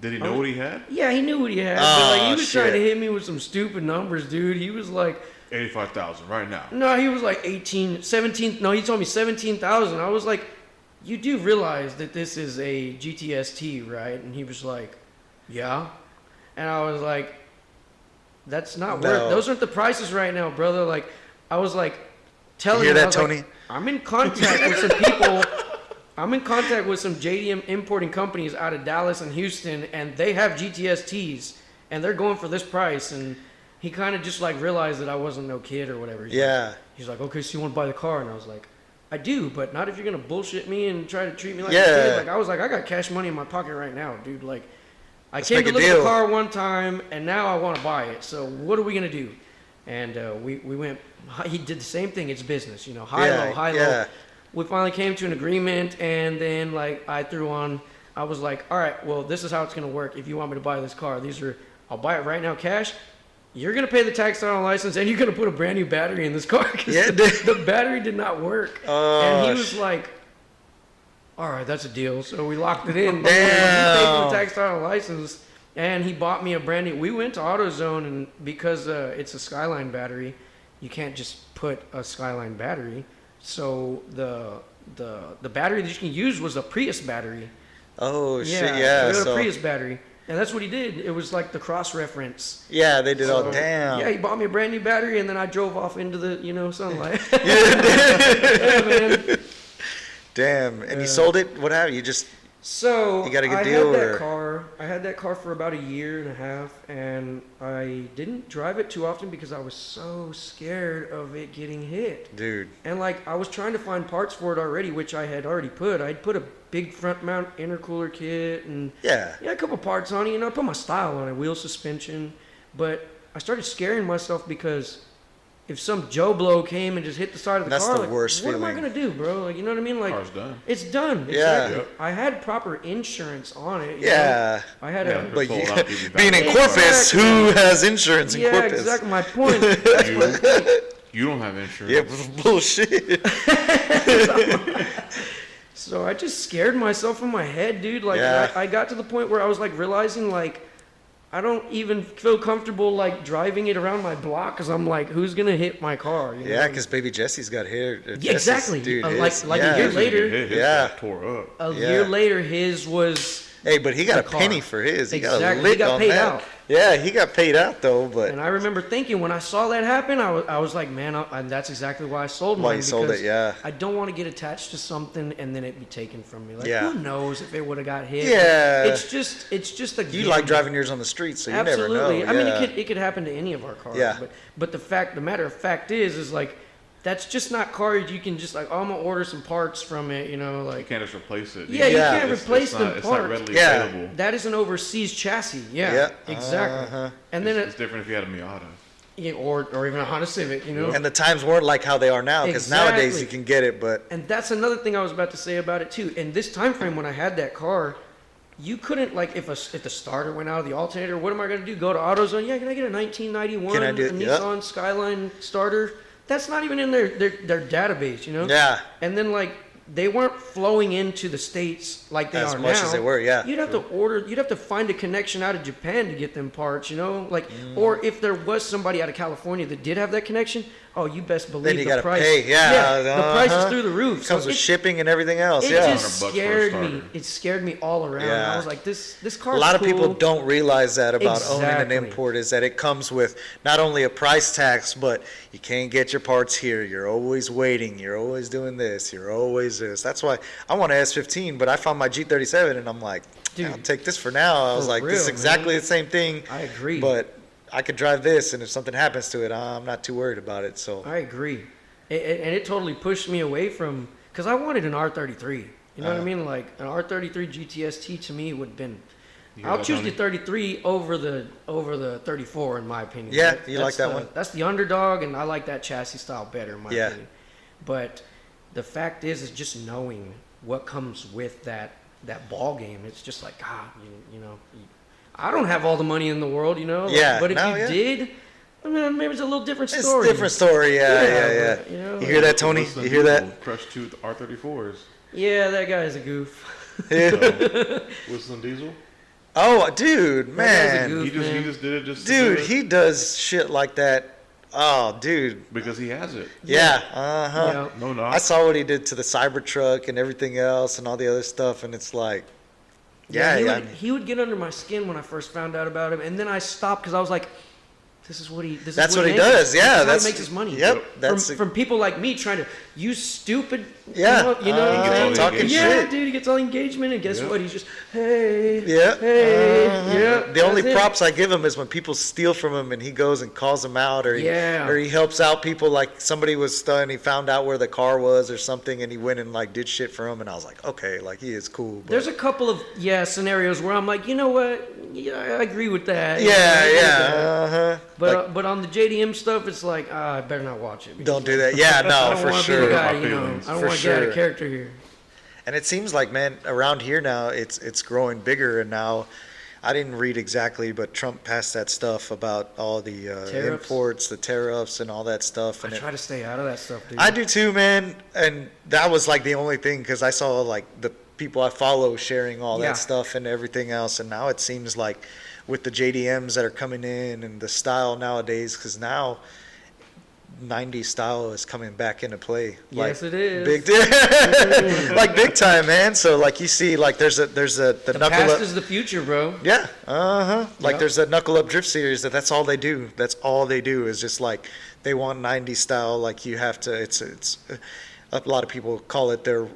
Did he know what he had? yeah, he knew what he had, but Oh, like he was trying to shit. hit me with some stupid numbers, dude. He was like, 85,000 right now. no, he was like 17, no, he told me 17,000. I was like, you do realize that this is a GTST, right? And he was like, yeah. And I was like, That's not No. worth. Those aren't the prices right now, brother. Like, I was like telling You hear him, I that, was Tony? like, I'm in contact with some people. I'm in contact with some JDM importing companies out of Dallas and Houston, and they have GTSTs, and they're going for this price. And he kind of just like realized that I wasn't no kid or whatever. He's like, okay, so you want to buy the car? And I was like, I do, but not if you're gonna bullshit me and try to treat me like a kid. Like, I was like, I got cash money in my pocket right now, dude. Like, I came to look at the car one time, and now I want to buy it. So what are we gonna do? And we went. He did the same thing. It's business, you know, high low. We finally came to an agreement, and then like I was like, all right, well, this is how it's gonna work. If you want me to buy this car, I'll buy it right now, cash. You're gonna pay the tax on a license, and you're gonna put a brand new battery in this car because the battery did not work. And he was like, all right, that's a deal. So we locked it in. He paid for the tax on a license, and he bought me a brand new. We went to AutoZone, and because it's a Skyline battery, you can't just put a Skyline battery. So the battery that you can use was a Prius battery. Oh shit! Yeah, so a Prius battery, and that's what he did. It was like the cross-reference. Yeah, they did. So, damn. Yeah, he bought me a brand new battery, and then I drove off into the sunlight. Yeah, man. Damn. And you sold it? What happened? You got a good deal, I had that car for about a year and a half, and I didn't drive it too often because I was so scared of it getting hit. Dude. And like I was trying to find parts for it already, which I had already put. I'd put a big front mount intercooler kit and a couple parts on it. You know, I put my style on it, wheel suspension. But I started scaring myself because if some Joe Blow came and just hit the side of the car, that's the like, worst what feeling. am I gonna do, bro? Like, you know what I mean? Like, Car's done. It's done. Yeah. Exactly. I had proper insurance on it. You Yeah. know? I had But you, being in Corpus, who has insurance in Corpus? Yeah, exactly. My point. That's my point. You don't have insurance. Yeah, bullshit. So I just scared myself in my head, dude. Like, I got to the point where I was like realizing like I don't even feel comfortable like driving it around my block because I'm like, who's gonna hit my car? You know? Yeah, because baby Jesse's got hair. Yeah, exactly. Dude, like a year later. His tore up. A year later, his was. Hey, but he got a car. penny for his. He Exactly. got a lick He got on paid that. out. Yeah, he got paid out though. But And I remember thinking when I saw that happen, I was like, man, and that's exactly why I sold mine. Why you sold it? Yeah. I don't want to get attached to something and then it be taken from me. Like, Yeah. who knows if it would have got hit? Yeah. It's just a. You like driving yours on the street, so you Absolutely. never know. I Yeah. mean, it could happen to any of our cars. Yeah. But the matter of fact is like, that's just not cars you can just like, oh, I'm gonna order some parts from it, you know, like. You can't just replace it. Yeah, you can't replace them It's parts. not readily Yeah. available. That is an overseas chassis. Yeah. Yeah. Exactly. Uh-huh. And then It's different if you had a Miata. or even a Honda Civic, you know. And the times weren't like how they are now, because nowadays Exactly. you can get it, but And that's another thing I was about to say about it too. In this time frame when I had that car, you couldn't like if the starter went out of the alternator, what am I gonna do? Go to AutoZone? Yeah, can I get a 1991 Can I do it? Nissan Skyline starter? That's not even in their database, you know? yeah. And then like they weren't flowing into the States like they As are much now. as they were, yeah. You'd have to find a connection out of Japan to get them parts, you know? Like, or if there was somebody out of California that did have that connection, oh, you best believe Then you the gotta price. pay, yeah, the price is uh-huh. through the roof. Comes So with it- shipping and everything else, it yeah. just $100 for a scared me. starter. It scared me all around. Yeah. I was like, this car. A lot of people don't realize that about owning an Exactly. import is that it comes with not only a price tax, but you can't get your parts here. You're always waiting. You're always doing this. You're always this. That's why I want an S15, but I found my G37 and I'm like, Dude, I'll take this for now. I was for like, this is real, exactly man. the same thing. I agree. But I could drive this, and if something happens to it, I'm not too worried about it. So I agree. And it totally pushed me away from, because I wanted an R33. You know what I mean? Like an R33 GTST to me would have been. I'll choose the 33 over the 34 in my opinion. Yeah, you like that the- one? That's the underdog, and I like that chassis style better in my Yeah. opinion. But the fact is just knowing what comes with that ball game. It's just like, God, you know, I don't have all the money in the world, you know. Like, Yeah, but if no, you yeah. did, I mean, maybe it's a little different it's story. a different story. Yeah. but, you know, You hear that, Tony? Listen, You hear that? people Crush tooth R34s. Yeah, that guy's a goof. Whistling Diesel. Oh, dude, guy's a man. goof. He just did it just to Dude, do it he does shit like that. Oh, dude. because he has it. Yeah. Uh-huh. Yeah. No, I saw what he did to the Cybertruck and everything else and all the other stuff, and it's like, He would get under my skin when I first found out about him, and then I stopped because I was like, This is what he. This That's is what he makes does. it. Yeah, That's how he makes his money. Yep. That's from people like me trying to use stupid. Yeah. You know what I'm saying? Talking Yeah, shit. dude, he gets all the engagement, and guess what? He's just, hey, Yeah. hey, yeah. The only that's it. props I give him is when people steal from him and he goes and calls them out, or he helps out people. Like somebody was stunned, he found out where the car was or something, and he went and like did shit for him. And I was like, okay, like he is cool. But There's a couple of scenarios where I'm like, you know what? Yeah, I agree with that. But on the JDM stuff, it's like, I better not watch it. Don't do that. Yeah, no, for sure. Be the guy, you know, I don't want to get out of character here. And it seems like, man, around here now, it's growing bigger. And now, I didn't read exactly, but Trump passed that stuff about all the imports, the tariffs, and all that stuff. And I try to stay out of that stuff, dude. I do too, man. And that was like the only thing, because I saw like the people I follow sharing all that stuff and everything else. And now it seems like with the JDMs that are coming in and the style nowadays, because now 90s style is coming back into play. Yes, it is. Like big time, man. So like you see, like there's the knuckle past up. is the future, bro. Yeah. Like there's a knuckle up drift series that's all they do. That's all they do is just like they want 90s style. Like you have to. It's a lot of people call it their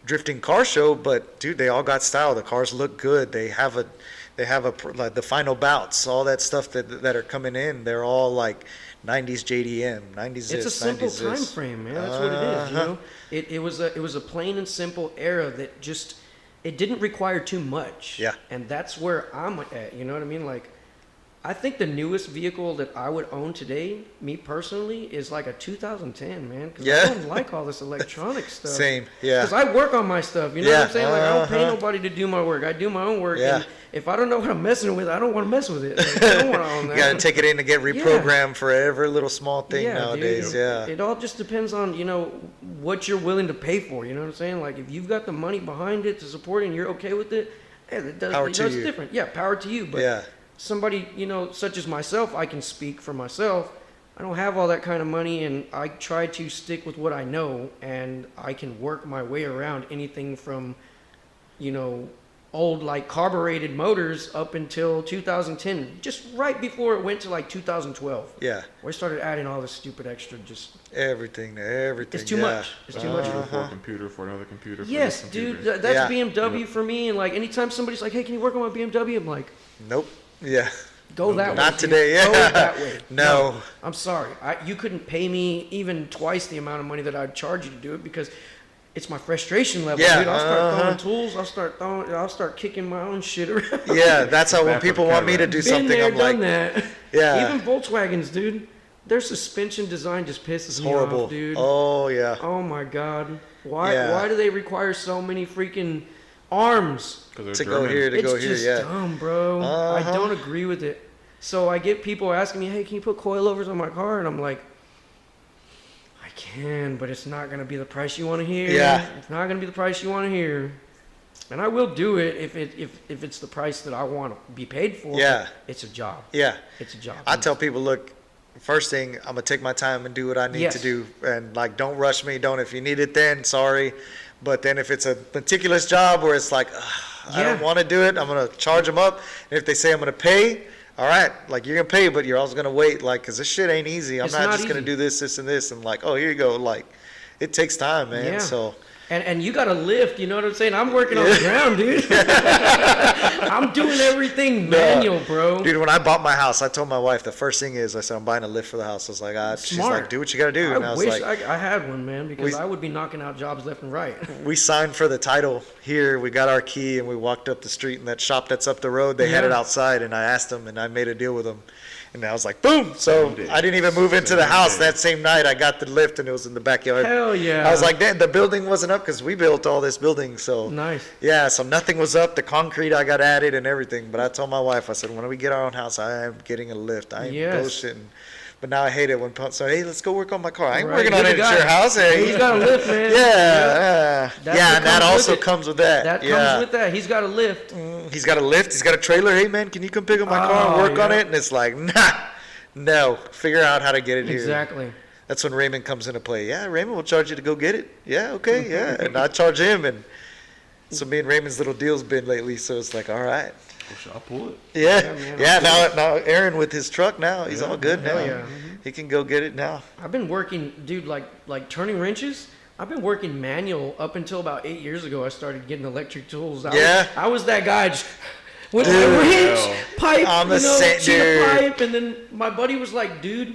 drifting car show, but dude, they all got style. The cars look good. They have like the final bouts, all that stuff that are coming in. They're all like 90s JDM, 90s. It's a simple time frame, man. That's what it is. You know, it was a plain and simple era that just it didn't require too much. Yeah. And that's where I'm at. You know what I mean? Like, I think the newest vehicle that I would own today, me personally, is like a 2010, man. Because I don't like all this electronic stuff. Same, yeah. Because I work on my stuff, you know what I'm saying? Like, I don't pay nobody to do my work. I do my own work. Yeah. And if I don't know what I'm messing with, I don't want to mess with it. Like, I don't want to own that. You got to take it in to get reprogrammed for every little small thing nowadays. Dude. Yeah. It all just depends on, you know, what you're willing to pay for. You know what I'm saying? Like, if you've got the money behind it to support it and you're okay with it, hey, it does, Power it to does you. different. Yeah, power to you. But somebody, you know, such as myself, I can speak for myself. I don't have all that kind of money, and I try to stick with what I know, and I can work my way around anything from, you know, old like carbureted motors up until 2010, just right before it went to like 2012. Yeah. Where I started adding all this stupid extra, just everything. It's too much. It's too much. For a computer, for another computer. For Yes, this computer. dude, that's BMW for me. And like anytime somebody's like, "Hey, can you work on my BMW?" I'm like, Nope. Yeah. Go that way. Not today. Go Yeah. that way. No. I'm sorry. You couldn't pay me even twice the amount of money that I'd charge you to do it because it's my frustration level, Yeah, dude. I'll start throwing tools. I'll start kicking my own shit around. Yeah, that's how when Bad for people the want me to Cadillac. do Been something, there, I'm like, done that. yeah. Even Volkswagens, dude. Their suspension design just pisses me horrible. off, dude. Oh yeah. Oh my god. Why? Yeah. Why do they require so many freaking arms? Because To they're go German. here, to go It's here, just yeah. dumb, bro. I don't agree with it. So I get people asking me, "Hey, can you put coilovers on my car?" And I'm like, "I can, but it's not gonna be the price you want to hear. Yeah. It's not gonna be the price you want to hear." And I will do it if it's the price that I want to be paid for. Yeah. It's a job. Yeah. It's a job. I tell people, look, first thing, I'm gonna take my time and do what I need to do, and like, don't rush me. Don't, if you need it, then sorry. But then if it's a meticulous job where it's like, I don't want to do it, I'm gonna charge them up. And if they say I'm gonna pay, all right, like you're gonna pay, but you're also gonna wait, like, cause this shit ain't easy. I'm It's not not just gonna easy. do this, and this, and like, oh, here you go. Like, it takes time, man. Yeah. So. And you got to lift, you know what I'm saying? I'm working on the ground, dude. I'm doing everything manual, bro. Dude, when I bought my house, I told my wife the first thing is I said I'm buying a lift for the house. I was like, she's Smart. like, do what you gotta do. And I I was wish like, I had one, man, because I would be knocking out jobs left and right. we signed for the title here. We got our key and we walked up the street, and that shop that's up the road, they had it outside, and I asked them and I made a deal with them. And I was like, boom. So I didn't even move into the house that same night. I got the lift and it was in the backyard. Hell yeah. I was like, damn, the building wasn't up because we built all this building. So Nice. yeah, so nothing was up. The concrete I got added and everything. But I told my wife, I said, when we get our own house, I am getting a lift. I ain't bullshitting. But now I hate it when people say, hey, let's go work on my car. I ain't Right. working on You're it the at guy. your house. Hey. He's got a lift, man. Yeah. That's what And that comes also with it. comes with that. That yeah. comes with that. He's got a lift. He's got a lift. He's got a trailer. Hey, man, can you come pick up my car and work on it? And it's like, nah, no. Figure out how to get it here. Exactly. That's when Raymond comes into play. Yeah, Raymond will charge you to go get it. Yeah, okay, yeah. And I charge him. And so me and Raymond's little deal's been lately. So it's like, all right. I'll pull it. Yeah, man, yeah. Now Aaron with his truck now, he's Yeah. all good now. Hell yeah. He can go get it now. I've been working, dude, like turning wrenches. I've been working manual up until about 8 years ago. I started getting electric tools. I was that guy just with Dude. my wrench, pipe, I'm the same sheet of dude. pipe, and then my buddy was like, dude,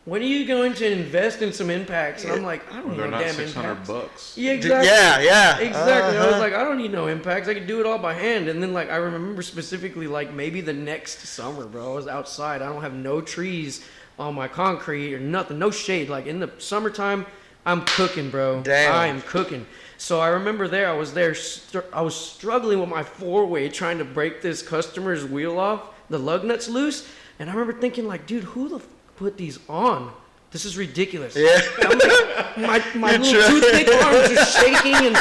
when are you going to invest in some impacts? And I'm like, I don't need They're no not damn $600 impacts. Yeah, exactly. Yeah. Exactly. I Uh-huh. was like, I don't need no impacts. I can do it all by hand. And then, like, I remember specifically, like, maybe the next summer, bro, I was outside. I don't have no trees on my concrete or nothing, no shade. Like, in the summertime, I'm cooking, bro. Damn. I'm cooking. So I remember I was struggling with my four-way trying to break this customer's wheel off, the lug nuts loose. And I remember thinking, like, dude, who the put these on? This is ridiculous. Yeah. I'm like, my little toothpick arms are shaking,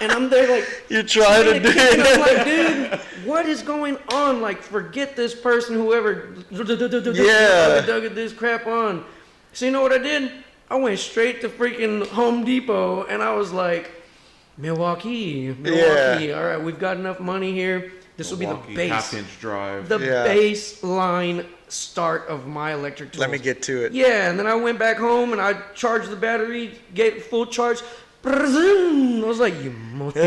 and I'm there like, You're trying to do and I'm like, it. dude, what is going on? Like, forget this person, whoever Yeah. dug this crap on. So you know what I did? I went straight to freaking Home Depot, and I was like, Milwaukee. All right, we've got enough money here. This will be the Milwaukee, base. half-inch drive. The Yeah. baseline start of my electric tools. Let me get to it. Yeah, and then I went back home and I charged the battery, gave it full charge. I was like, you mother.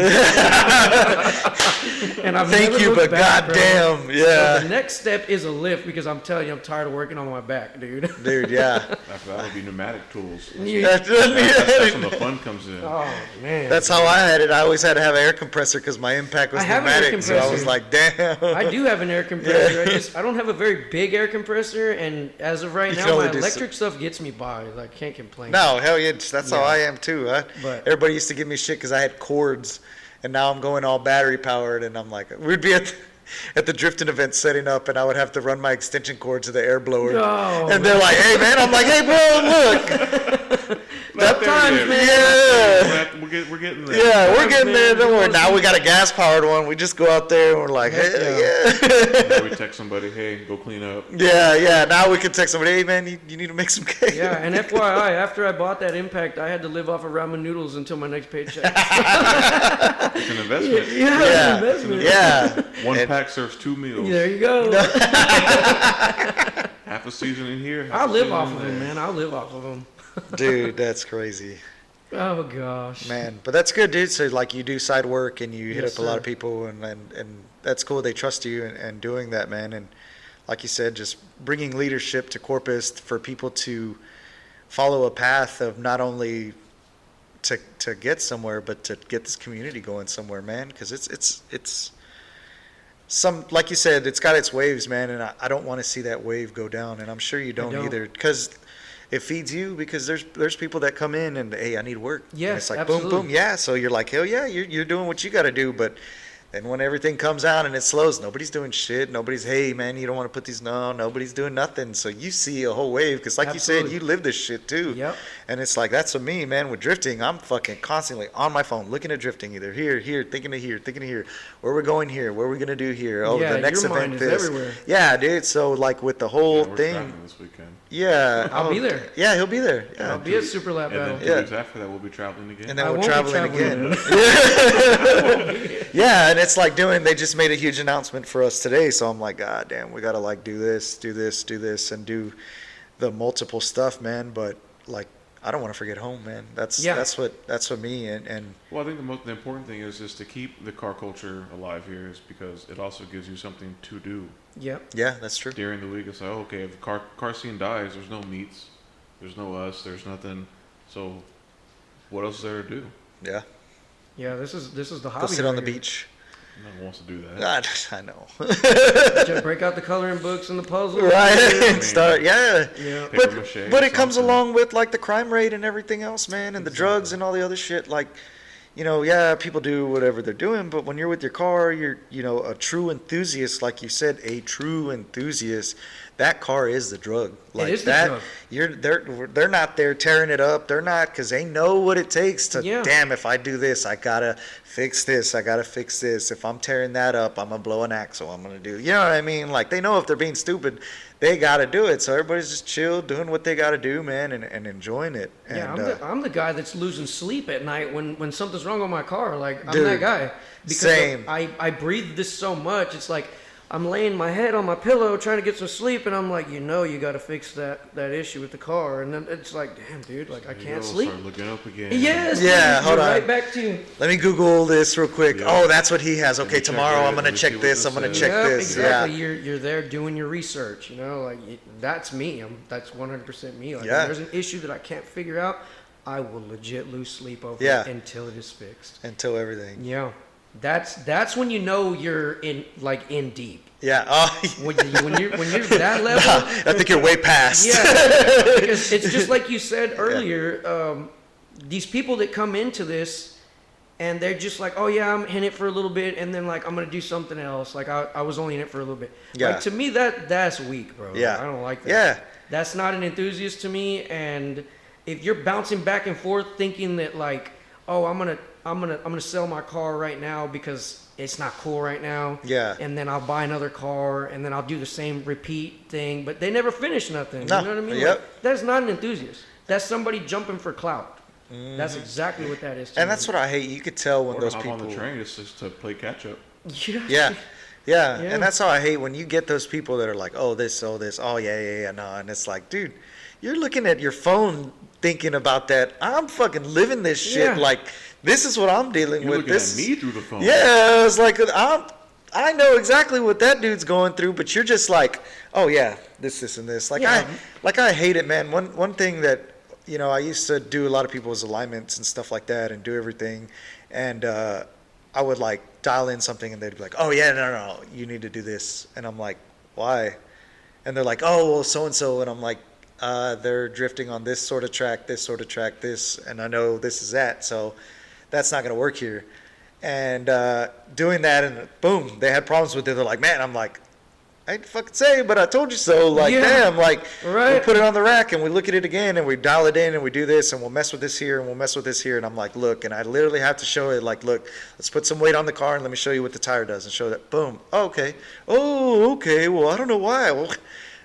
And I've Thank never you, looked but back, bro. goddamn, yeah. So the next step is a lift because I'm telling you, I'm tired of working on my back, dude. Dude, yeah. After that would be pneumatic tools. That's, That's when the fun comes in. Oh man. that's how I had it. I always had to have an air compressor because my impact was I have an air pneumatic. So I was compressor. like, damn. I do have an air compressor. I don't have a very big air compressor, and as of right You now, can my only do electric stuff gets me by. Like, can't complain. No, hell yeah. That's how Yeah. I am too. But- Everybody used to give me shit because I had cords, and now I'm going all battery powered, and I'm like, we'd be at the drifting event setting up, and I would have to run my extension cord to the air blower. No, and they're like, hey man, I'm like, hey bro, look. Not there times, yet. man. We're getting there. Yeah, we're Times, getting there. man. Don't worry. Now we got a gas powered one. We just go out there and we're like, Heck hell yeah. yeah. Now we text somebody, hey, go clean up. Yeah. Now we can text somebody, hey man, you need to make some cake. Yeah, and FYI, after I bought that Impact, I had to live off of ramen noodles until my next paycheck. It's an investment. Yeah. Investment. Yeah. One And- pack serves 2 meals. There you go. Half a season in here. half I'll a live season off in of there. them, man. I'll live off of them. Dude, that's crazy. Oh gosh. Man, but that's good, dude. So like you do side work and you hit Yes, up a lot sir. of people and that's cool. They trust you and doing that, man. And like you said, just bringing leadership to Corpus for people to follow a path of not only to get somewhere, but to get this community going somewhere, man. Because it's some, like you said, it's got its waves, man. And I don't want to see that wave go down. And I'm sure you don't don't. either, because it feeds you, because there's people that come in and, hey, I need work. And Yes, it's like absolutely. boom, boom, yeah. So you're like, hell yeah, you're doing what you got to do. But then when everything comes out and it slows, nobody's doing shit. Nobody's, hey man, you don't want to put these. No, nobody's doing nothing. So you see a whole wave, because like you Absolutely. said, you live this shit too. Yep. And it's like, that's for me, man. With drifting, I'm fucking constantly on my phone looking at drifting, either here, thinking of here, where we're going here, what we're gonna do here. Oh, Yeah, the next your event mind is this. everywhere. Yeah, dude. So like with the whole Yeah, we're thing. traveling this weekend. Yeah, I'll be there. Yeah, he'll be there. Yeah. I'll be at Super Lap And then Battle. 2 Yeah. weeks after that, we'll be traveling again. And then I we're won't be traveling traveling again. Yeah, and it's like they just made a huge announcement for us today. So I'm like, God damn, we got to like do this, and do the multiple stuff, man. But like, I don't want to forget home, man. That's what me and Well, I think the important thing is to keep the car culture alive here, is because it also gives you something to do. Yep. yeah, that's true. During the week, it's like, oh, okay, if the car scene dies, there's no meets, there's no us, there's nothing. So what else is there to do? Yeah, Yeah, this is the hobby. go sit on the right here. beach. No one wants to do that. I know. Just break out the coloring books and the puzzles. Right, and mean, start, yeah. Yeah. Paper mache, But it comes something. along with like the crime rate and everything else, man, and the drugs and all the other shit. Like, yeah, people do whatever they're doing, but when you're with your car, you're, a true enthusiast, like you said, a true enthusiast. That car is the drug. Like is the that, drug. they're not there tearing it up. They're not, because they know what it takes to. Yeah. Damn, if I do this, I gotta fix this. I gotta fix this. If I'm tearing that up, I'm gonna blow an axle. I'm gonna do. You know what I mean? Like, they know if they're being stupid, they gotta do it. So everybody's just chill, doing what they gotta do, man, and enjoying it. Yeah, And, I'm the guy that's losing sleep at night when something's wrong with my car. Like, I'm Dude, that guy. Because same. I breathe this so much. It's like, I'm laying my head on my pillow trying to get some sleep, and I'm like, you got to fix that issue with the car. And then it's like, damn, dude, like I can't sleep. Start looking up again. Yes. Yeah, dude, hold on. Right back to you. Let me Google this real quick. Yeah. Oh, that's what he has. Let Okay, me check tomorrow that. I'm gonna Let me check see what this. this I'm gonna says. check Yep, this. exactly. Yeah. You're there doing your research. Like that's me. That's 100% me. Like Yeah. if there's an issue that I can't figure out, I will legit lose sleep over Yeah. it until it is fixed. Until everything. Yeah, that's when you know you're in deep. Yeah. Oh. When you're that level. Nah, I think you're way past. Yeah, because it's just like you said earlier. These people that come into this, and they're just like, oh yeah, I'm in it for a little bit, and then like I'm gonna do something else. Like I was only in it for a little bit. Yeah. Like to me that's weak, bro. Yeah. I don't like that. Yeah. That's not an enthusiast to me. And if you're bouncing back and forth thinking that like, oh, I'm gonna sell my car right now because it's not cool right now. Yeah. And then I'll buy another car, and then I'll do the same repeat thing, but they never finish nothing. No. You know what I mean? Yep. Like, that's not an enthusiast. That's somebody jumping for clout. That's exactly what that is. To And me. that's what I hate. You could tell when Or those hop people. on the train just to play catch up. Yeah. Yeah. Yeah. Yeah. And that's how I hate when you get those people that are like, oh this, oh yeah, no. And it's like, dude, you're looking at your phone thinking about that. I'm fucking living this shit. Yeah. Like, this is what I'm dealing You're with. looking This at me through the phone. Yeah, it's like I know exactly what that dude's going through, but you're just like, oh yeah, this and this. Like Yeah. I hate it, man. One thing that I used to do a lot of people's alignments and stuff like that, and do everything, and I would like dial in something, and they'd be like, oh yeah, no, you need to do this, and I'm like, why? And they're like, oh well, so and so, and I'm like, they're drifting on this sort of track, this, and I know this is that, so that's not going to work here. And doing that, and boom, they had problems with it. They're like, man, I'm like, I didn't fucking say, but I told you so. Like, Yeah. damn, like, Right. we put it on the rack, and we look at it again, and we dial it in, and we do this, and we'll mess with this here, and we'll mess with this here. And I'm like, look, and I literally have to show it, like, look, let's put some weight on the car, and let me show you what the tire does, and show that, boom, oh, okay. Oh, okay, well, I don't know why. Well,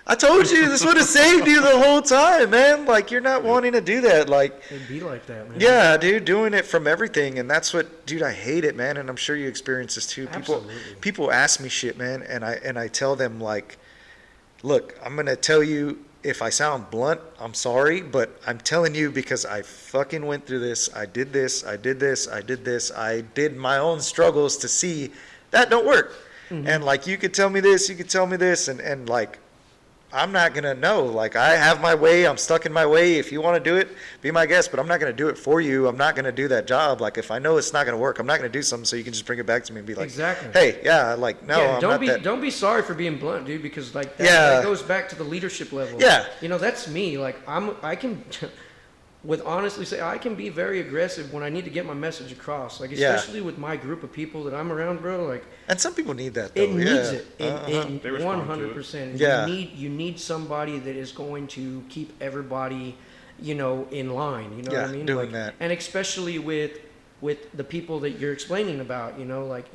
I told you, this would have saved you the whole time, man. Like, you're not wanting to do that. Like, It'd be like that, man. yeah, dude, doing it from everything, and that's what, dude, I hate it, man, and I'm sure you experience this too. Absolutely. People ask me shit, man, and I tell them like, look, I'm gonna tell you if I sound blunt, I'm sorry, but I'm telling you because I fucking went through this. I did this. I did my own struggles to see that don't work, and like you could tell me this, and like, I'm not going to know. Like, I have my way. I'm stuck in my way. If you want to do it, be my guest, but I'm not going to do it for you. I'm not going to do that job. Like, if I know it's not going to work, I'm not going to do something so you can just bring it back to me and be like, Exactly. hey, yeah, like, no, Yeah, I'm not that. don't be sorry for being blunt, dude, because like that, Yeah. that goes back to the leadership level. Yeah. That's me. Like I can with honestly say I can be very aggressive when I need to get my message across. Like Yeah. especially with my group of people that I'm around, bro, like And some people need that, though. it needs yeah. it. They respond to it. 100%. Yeah. You need somebody that is going to keep everybody, in line. You know what I Yeah, mean? doing Like, that. And especially with the people that you're explaining about, like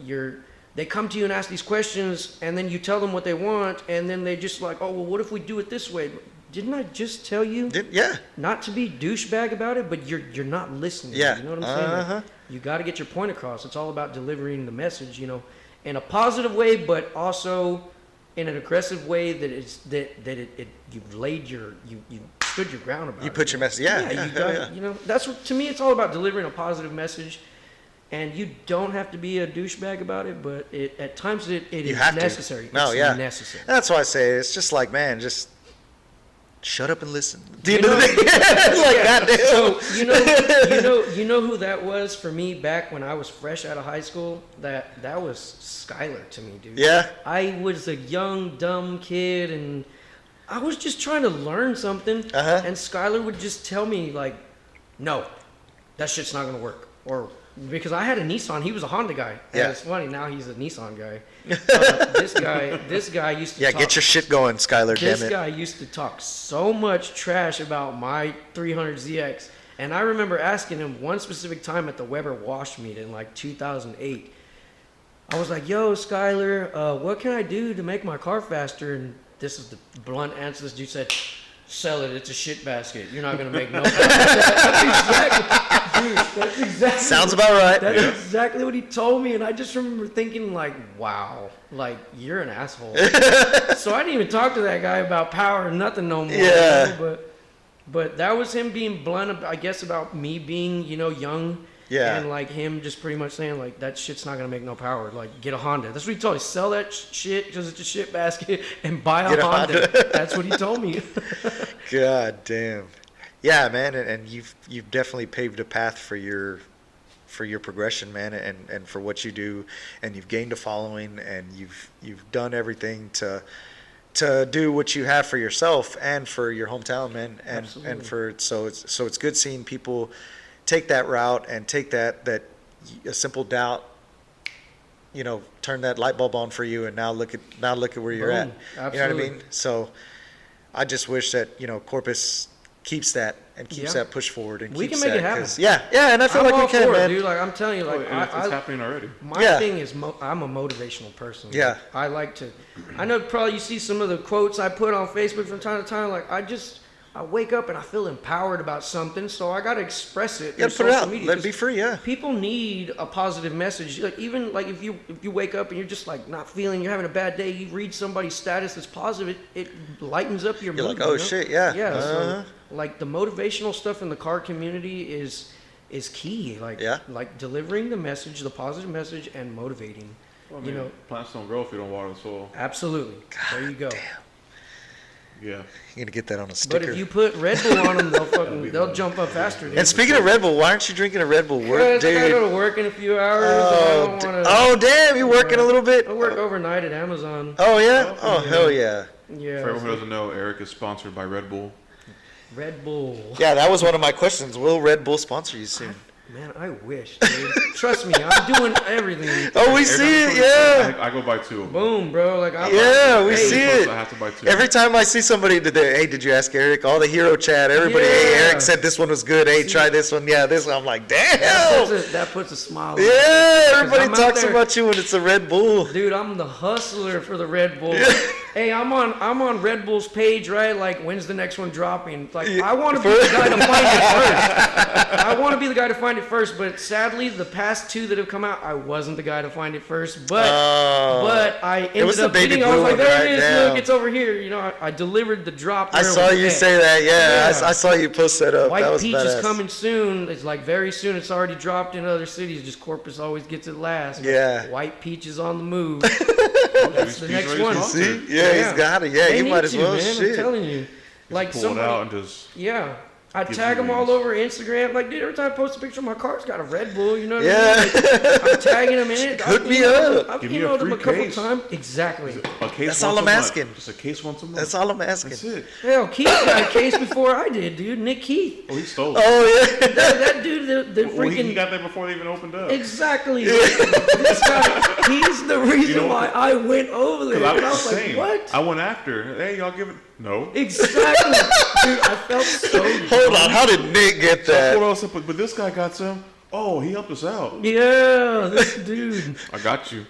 they come to you and ask these questions, and then you tell them what they want, and then they just like, oh well, what if we do it this way? Didn't I just tell you Yeah. not to be douchebag about it? But you're not listening. Yeah. You know what I'm saying? Like, Uh-huh. you got to get your point across. It's all about delivering the message, in a positive way, but also in an aggressive way that you've laid you stood your ground about. You it. put your message. Yeah. Yeah, Yeah. you got, yeah. that's what, to me, it's all about delivering a positive message. And you don't have to be a douchebag about it, but at times it You is have to. necessary. No, it's yeah. necessary. That's why I say it's just like, man, just shut up and listen. Do you You know know- the thing? Like, goddamn. So you know who that was for me back when I was fresh out of high school. That was Skylar to me, dude. Yeah. I was a young dumb kid, and I was just trying to learn something. Uh-huh. And Skylar would just tell me like, "No, that shit's not gonna work." Or because I had a Nissan, he was a Honda guy. And Yeah. it's funny now he's a Nissan guy. This guy used to Yeah, talk, get your shit going, Skylar, this damn it. guy used to talk so much trash about my 300ZX. And I remember asking him one specific time at the Weber Wash meet in like 2008. I was like, yo, Skylar, what can I do to make my car faster? And this is the blunt answer this dude said, sell it. It's a shit basket. You're not gonna make no. That's exactly. Sounds about right. That's exactly what he told me, and I just remember thinking like, wow, like you're an asshole. So I didn't even talk to that guy about power or nothing no more. Yeah. You know, but that was him being blunt, I guess, about me being, young. Yeah. And like him just pretty much saying like that shit's not gonna make no power. Like get a Honda. That's what he told me. Sell that shit because it's a shit basket and buy a Honda. That's what he told me. God damn. Yeah, man, and you've definitely paved a path for your progression, man, and for what you do, and you've gained a following, and you've done everything to do what you have for yourself and for your hometown, man, and Absolutely. and for so it's good seeing people take that route and take that a simple doubt, turn that light bulb on for you, and now look at where you're at. Boom. You know what I Absolutely. mean? So I just wish that Corpus keeps that and keeps Yeah. that push forward and We keeps can make that, it happen. 'cause- yeah, and I feel I'm like all we can, for it, man. dude. Like I'm telling you, like And it's happening already. my Yeah. thing is I'm a motivational person. Yeah. I like to. I know probably you see some of the quotes I put on Facebook from time to time. Like I wake up and I feel empowered about something, so I gotta express it. Yeah, through put it social out. media, Let it 'cause be free. Yeah. People need a positive message. Like even like if you wake up and you're just like not feeling, you're having a bad day, you read somebody's status that's positive, it lightens up your You're mood. like, oh shit, yeah. Yeah. Uh-huh. So like the motivational stuff in the car community is key. Like Yeah. like delivering the message, the positive message, and motivating. Well, I You mean, know, plants don't grow if you don't water the soil. absolutely. There you go. Yeah. You're gonna get that on a But sticker. if you put Red Bull on them, be they'll the- jump up faster. Dude. And speaking of Red Bull, why aren't you drinking a Red Bull? Yeah, Work, I gotta go dude. to work in a few hours. and I Oh, don't wanna, oh, damn! You working a little bit? I work overnight at Amazon. Oh yeah. Oh Yeah. hell yeah. Yeah. For everyone who doesn't know, Eric is sponsored by Red Bull. Red Bull. Yeah, that was one of my questions. Will Red Bull sponsor you soon? Man, I wish, dude. Trust me, I'm doing everything. Oh, we Every see time it. I Yeah. I go buy 2 of them. Boom, bro. Like I'm Yeah, we hey, see it. I have to buy 2. Every time I see somebody today, hey, did you ask Eric? All the hero chat, everybody, hey, Yeah. Eric said this one was good. Hey, See? try this one. Yeah, this one. I'm like, That damn. puts a smile on my Yeah, face, 'cause everybody I'm out talks there- about you when it's a Red Bull. Dude, I'm the hustler for the Red Bull. Hey, I'm on Red Bull's page, right? Like, when's the next one dropping? Like, I want to be the guy to find it first. I want to be the guy to find it first, but sadly, the past 2 that have come out, I wasn't the guy to find it first. But I was ended the up baby getting. I was blue like, one, there right? it is. Damn. Look, it's over here. You know, I delivered the drop. I where it saw was you at. say that. Yeah, Yeah. I saw you post that up. White that was Peach badass. is coming soon. It's like very soon. It's already dropped in other cities. Just Corpus always gets it last. Yeah. White Peach is on the move. That's the next one. See? Yeah, he's got it. Yeah, They you need might as to, well. man, Shit. I'm telling you. Like Pull somebody, it out and just. yeah. I Give tag you them all wings. over Instagram. Like, dude, every time I post a picture of my car, it's got a Red Bull. You know what Yeah. I mean? Like, I'm tagging them in it. Hook I've me emailed up. them- I've Give me a emailed them free a couple case. times. Exactly. A case That's all once I'm a month. asking. Just a case once a month. That's all I'm asking. That's it. Hell, Keith got a case before I did, dude. Nick Keith. Oh, he stole it. Oh yeah. That dude, the Well, he freaking. got there before they even opened up. Exactly. This guy, he's the reason You know why what? I went over there. Because And I I was was the like, same. what? I went after. Hey, y'all give it. No. Exactly. Dude, I felt so Hold on. How did Nick get What that? else? But this guy got some. Oh, he helped us out. Yeah, this dude. I got you.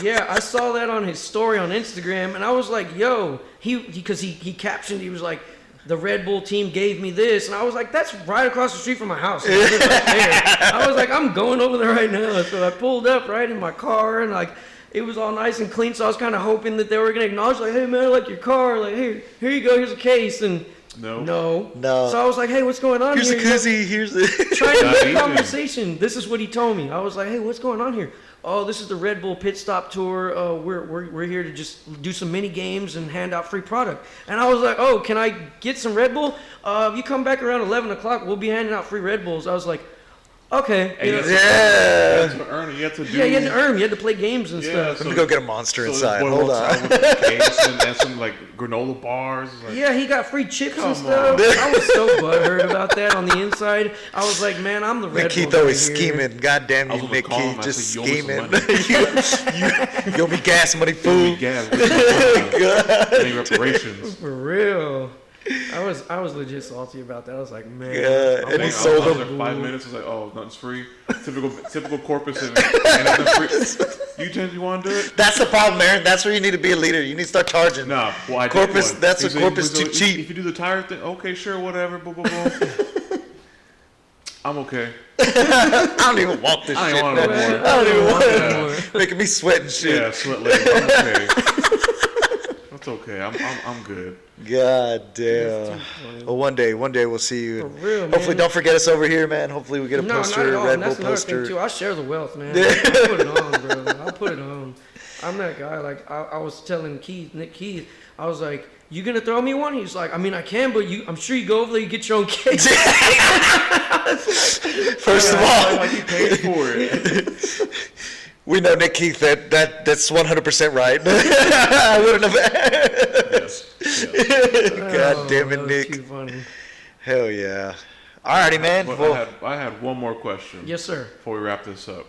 Yeah, I saw that on his story on Instagram, and I was like, yo, because he captioned, he was like, the Red Bull team gave me this, and I was like, that's right across the street from my house. And I live right there. I was like, I'm going over there right now. So I pulled up right in my car, and like, it was all nice and clean, so I was kind of hoping that they were going to acknowledge, like, hey, man, I like your car. Like, here you go, here's a case. And No. no. So I was like, hey, what's going on Here's here? a koozie. Here's the. Trying to Not make a even. conversation. This is what he told me. I was like, hey, what's going on here? Oh, this is the Red Bull pit stop tour. We're here to just do some mini games and hand out free product. And I was like, oh, can I get some Red Bull? If you come back around 11 o'clock, we'll be handing out free Red Bulls. I was like, okay. And you Yeah. had to earn it. You had to do. Yeah, you had to earn. You had to play games and Yeah, stuff. Let me go get a monster So inside. this boy Hold walks on. out with a case and some like granola bars. Like, Yeah, he got free chips Come and stuff. on. I was so butthurt about that on the inside. I was like, man, I'm the Red Nick Keith Bull always guy here. scheming. God damn I you, was Nick gonna call him. Keith, I just said, "You owe me some scheming. you owe me gas money, Give me fool. gas. Any reparations. For real. I was legit salty about that. I was like, man. Yeah, I'm and he like, sold I was them. there 5 minutes. I was like, oh, nothing's free. Typical Corpus. Ain't nothing free. You think you want to do it? That's the problem, Aaron. That's where you need to be a leader. You need to start charging. Nah, well, I Corpus, did one. that's He what said, Corpus he too was cheap. If you do the tire thing, okay, sure, whatever. Boom, boom, boom. I'm okay. I don't even want this I shit. don't want it man. no more. I don't even want it. anymore. Making me sweat and shit. Yeah, sweat leg. I'm okay. That's okay. I'm good. God That's damn. too funny. Well, one day we'll see you. For real, Hopefully, man. don't forget us over here, man. Hopefully, we get a No, poster, not at a all. Red And Bull that's another thing poster. too. I share the wealth, man. Yeah. I'll put it on, bro. I'll put it on. I'm that guy. Like I was telling Nick Keith, I was like, "You gonna throw me one?" He's like, "I mean, I can, but I'm sure you go over there, you get your own cake." First of all, Like he paid for it. we know Nick Keith that's 100% right. I wouldn't have. Yes. God damn it, that was Nick. Too funny. Hell yeah. Alrighty, man. But Well, I had one more question. Yes, sir. Before we wrap this up.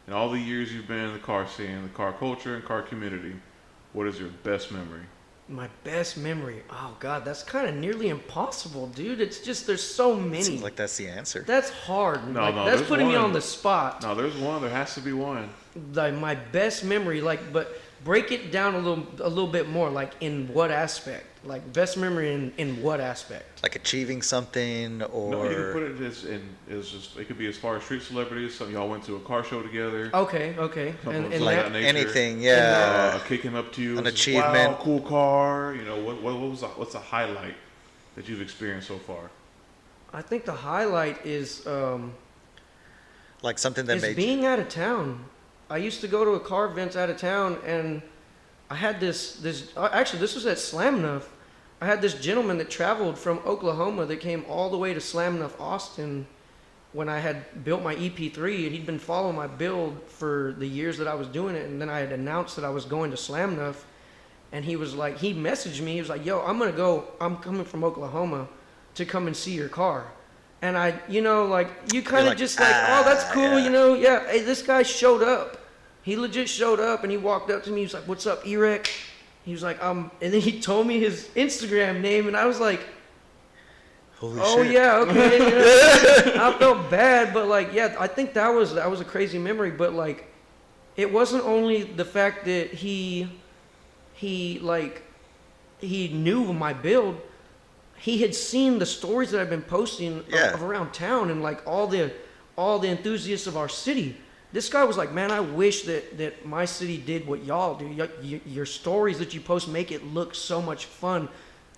In all the years you've been in the car scene, the car culture, and car community, what is your best memory? My best memory. Oh God, that's kind of nearly impossible, dude. It's just there's so many. seems like that's the answer. That's hard. No, like, no, that's there's putting me one. on the spot. No, there's one. There has to be one. Like my best memory, like, but break it down a little bit more. Like in what aspect? Like best memory in what aspect? Like achieving something, or No, you can put it as just it could be as far as street celebrities. Some of y'all went to a car show together. Okay. Something And like that, that nature. anything, yeah. Kicking up to you, An it's just, achievement. Wow, cool car. You know what's the highlight that you've experienced so far? I think the highlight is like something that made you. being out of town. I used to go to a car events out of town, and I had this actually this was at Slamnuff. I had this gentleman that traveled from Oklahoma that came all the way to Slamnuff, Austin, when I had built my EP3, and he'd been following my build for the years that I was doing it, and then I had announced that I was going to Slamnuff, and he was like, he messaged me, he was like, yo, I'm coming from Oklahoma to come and see your car. And I, like, you kind of like, just like, oh, that's cool, yeah. hey, this guy showed up. He legit showed up, and he walked up to me, he was like, what's up, Eric? He was like, and then he told me his Instagram name, and I was like, Holy oh shit. yeah, okay. I felt bad, but like, yeah, I think that was a crazy memory. But like, it wasn't only the fact that he knew of my build. He had seen the stories that I've been posting of around town, and like all the enthusiasts of our city. This guy was like, man, I wish that my city did what y'all do. Your stories that you post make it look so much fun.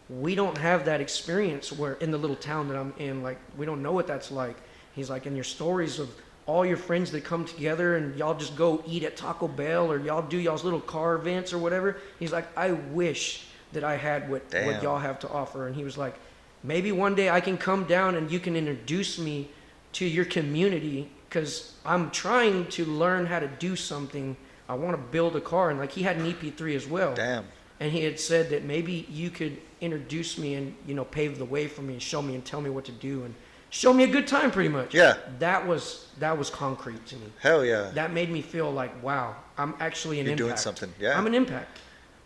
We don't have that experience where in the little town that I'm in, like, we don't know what that's like. He's like, and your stories of all your friends that come together and y'all just go eat at Taco Bell, or y'all do y'all's little car events or whatever. He's like, I wish that I had what y'all have to offer. And he was like, maybe one day I can come down and you can introduce me to your community, because I'm trying to learn how to do something. I want to build a car. And like, he had an EP3 as well. Damn. And he had said that maybe you could introduce me and, pave the way for me and show me and tell me what to do and show me a good time, pretty much. Yeah. That was concrete to me. Hell yeah. That made me feel like, wow, I'm actually an You're impact. doing something. Yeah. I'm an impact.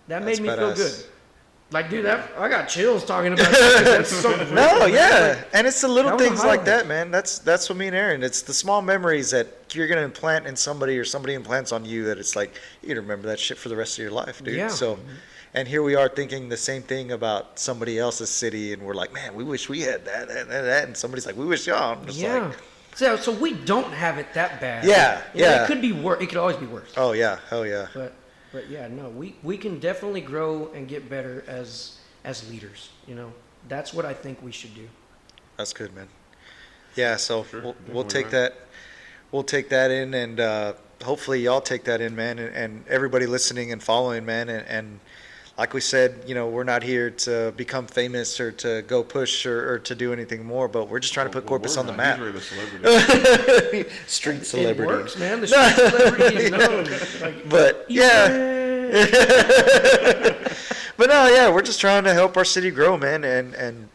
That That's made me feel badass. good. Like, dude, I got chills talking about that. That's so real. No, yeah, and it's the little That was a things like highlight. that, man. That's what me and Aaron. It's the small memories that you're gonna implant in somebody, or somebody implants on you. That it's like you're gonna remember that shit for the rest of your life, dude. Yeah. So, and here we are thinking the same thing about somebody else's city, and we're like, man, we wish we had that, and somebody's like, we wish y'all. I'm just Yeah. like, So we don't have it that bad. Yeah, yeah. It could be worse. It could always be worse. oh yeah, hell yeah. But yeah, no, we can definitely grow and get better as leaders. That's what I think we should do. That's good, man. Yeah, so Sure, we'll definitely take right. that. We'll take that in, and hopefully y'all take that in, man, and everybody listening and following, man. And like we said, we're not here to become famous or to go push or to do anything more, but we're just trying to put Corpus we're on the not. map. He's really the celebrity. Street It celebrity. works, man. The street celebrity is known. Like, But yeah. But no, yeah, we're just trying to help our city grow, man, and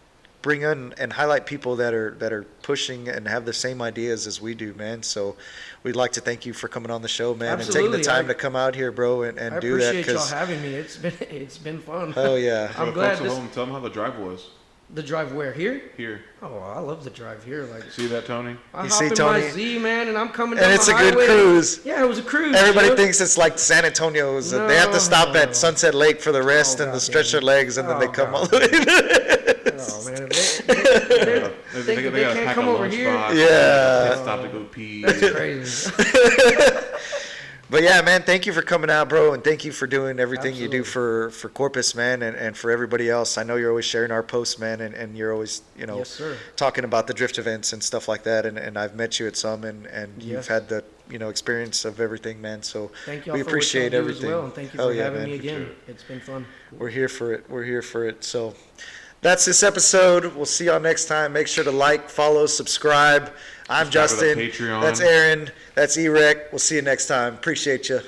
bring in and highlight people that are pushing and have the same ideas as we do, man. So we'd like to thank you for coming on the show, man, and taking the Absolutely. time to come out here, bro, and I do that. appreciate y'all Because having me. It's been fun. hell yeah, I'm Tell glad folks at home, tell them how the drive was. The drive where? Here? Here. Oh, I love the drive here. Like, See that, Tony? I You hop see, in Tony? my Z, man, and I'm coming down And it's the a good highway. cruise. Yeah, it was a cruise. Everybody dude. thinks it's like San Antonio's. They have to stop No. at Sunset Lake for the rest Oh, and to God stretch damn their it. legs, and then they Oh, come all God the way. Oh, man. They They gotta can't pack come a over lunch here. box, Yeah. pit stop to go pee. That's crazy. But yeah, man, thank you for coming out, bro, and thank you for doing everything you do Absolutely. for Corpus, man, and for everybody else. I know you're always sharing our posts, man, and you're always, Yes, sir. talking about the drift events and stuff like that, and I've met you at some, and you've Yes. had the, experience of everything, man, so Thank y'all we for appreciate what y'all do everything. as well, and thank you Oh, for yeah, having man. me again. Appreciate It's been fun. We're here for it. We're here for it. So that's this episode. We'll see y'all next time. Make sure to like, follow, subscribe. I'm Subscribe to the Justin. Patreon. That's Aaron. That's Eric. We'll see you next time. Appreciate you.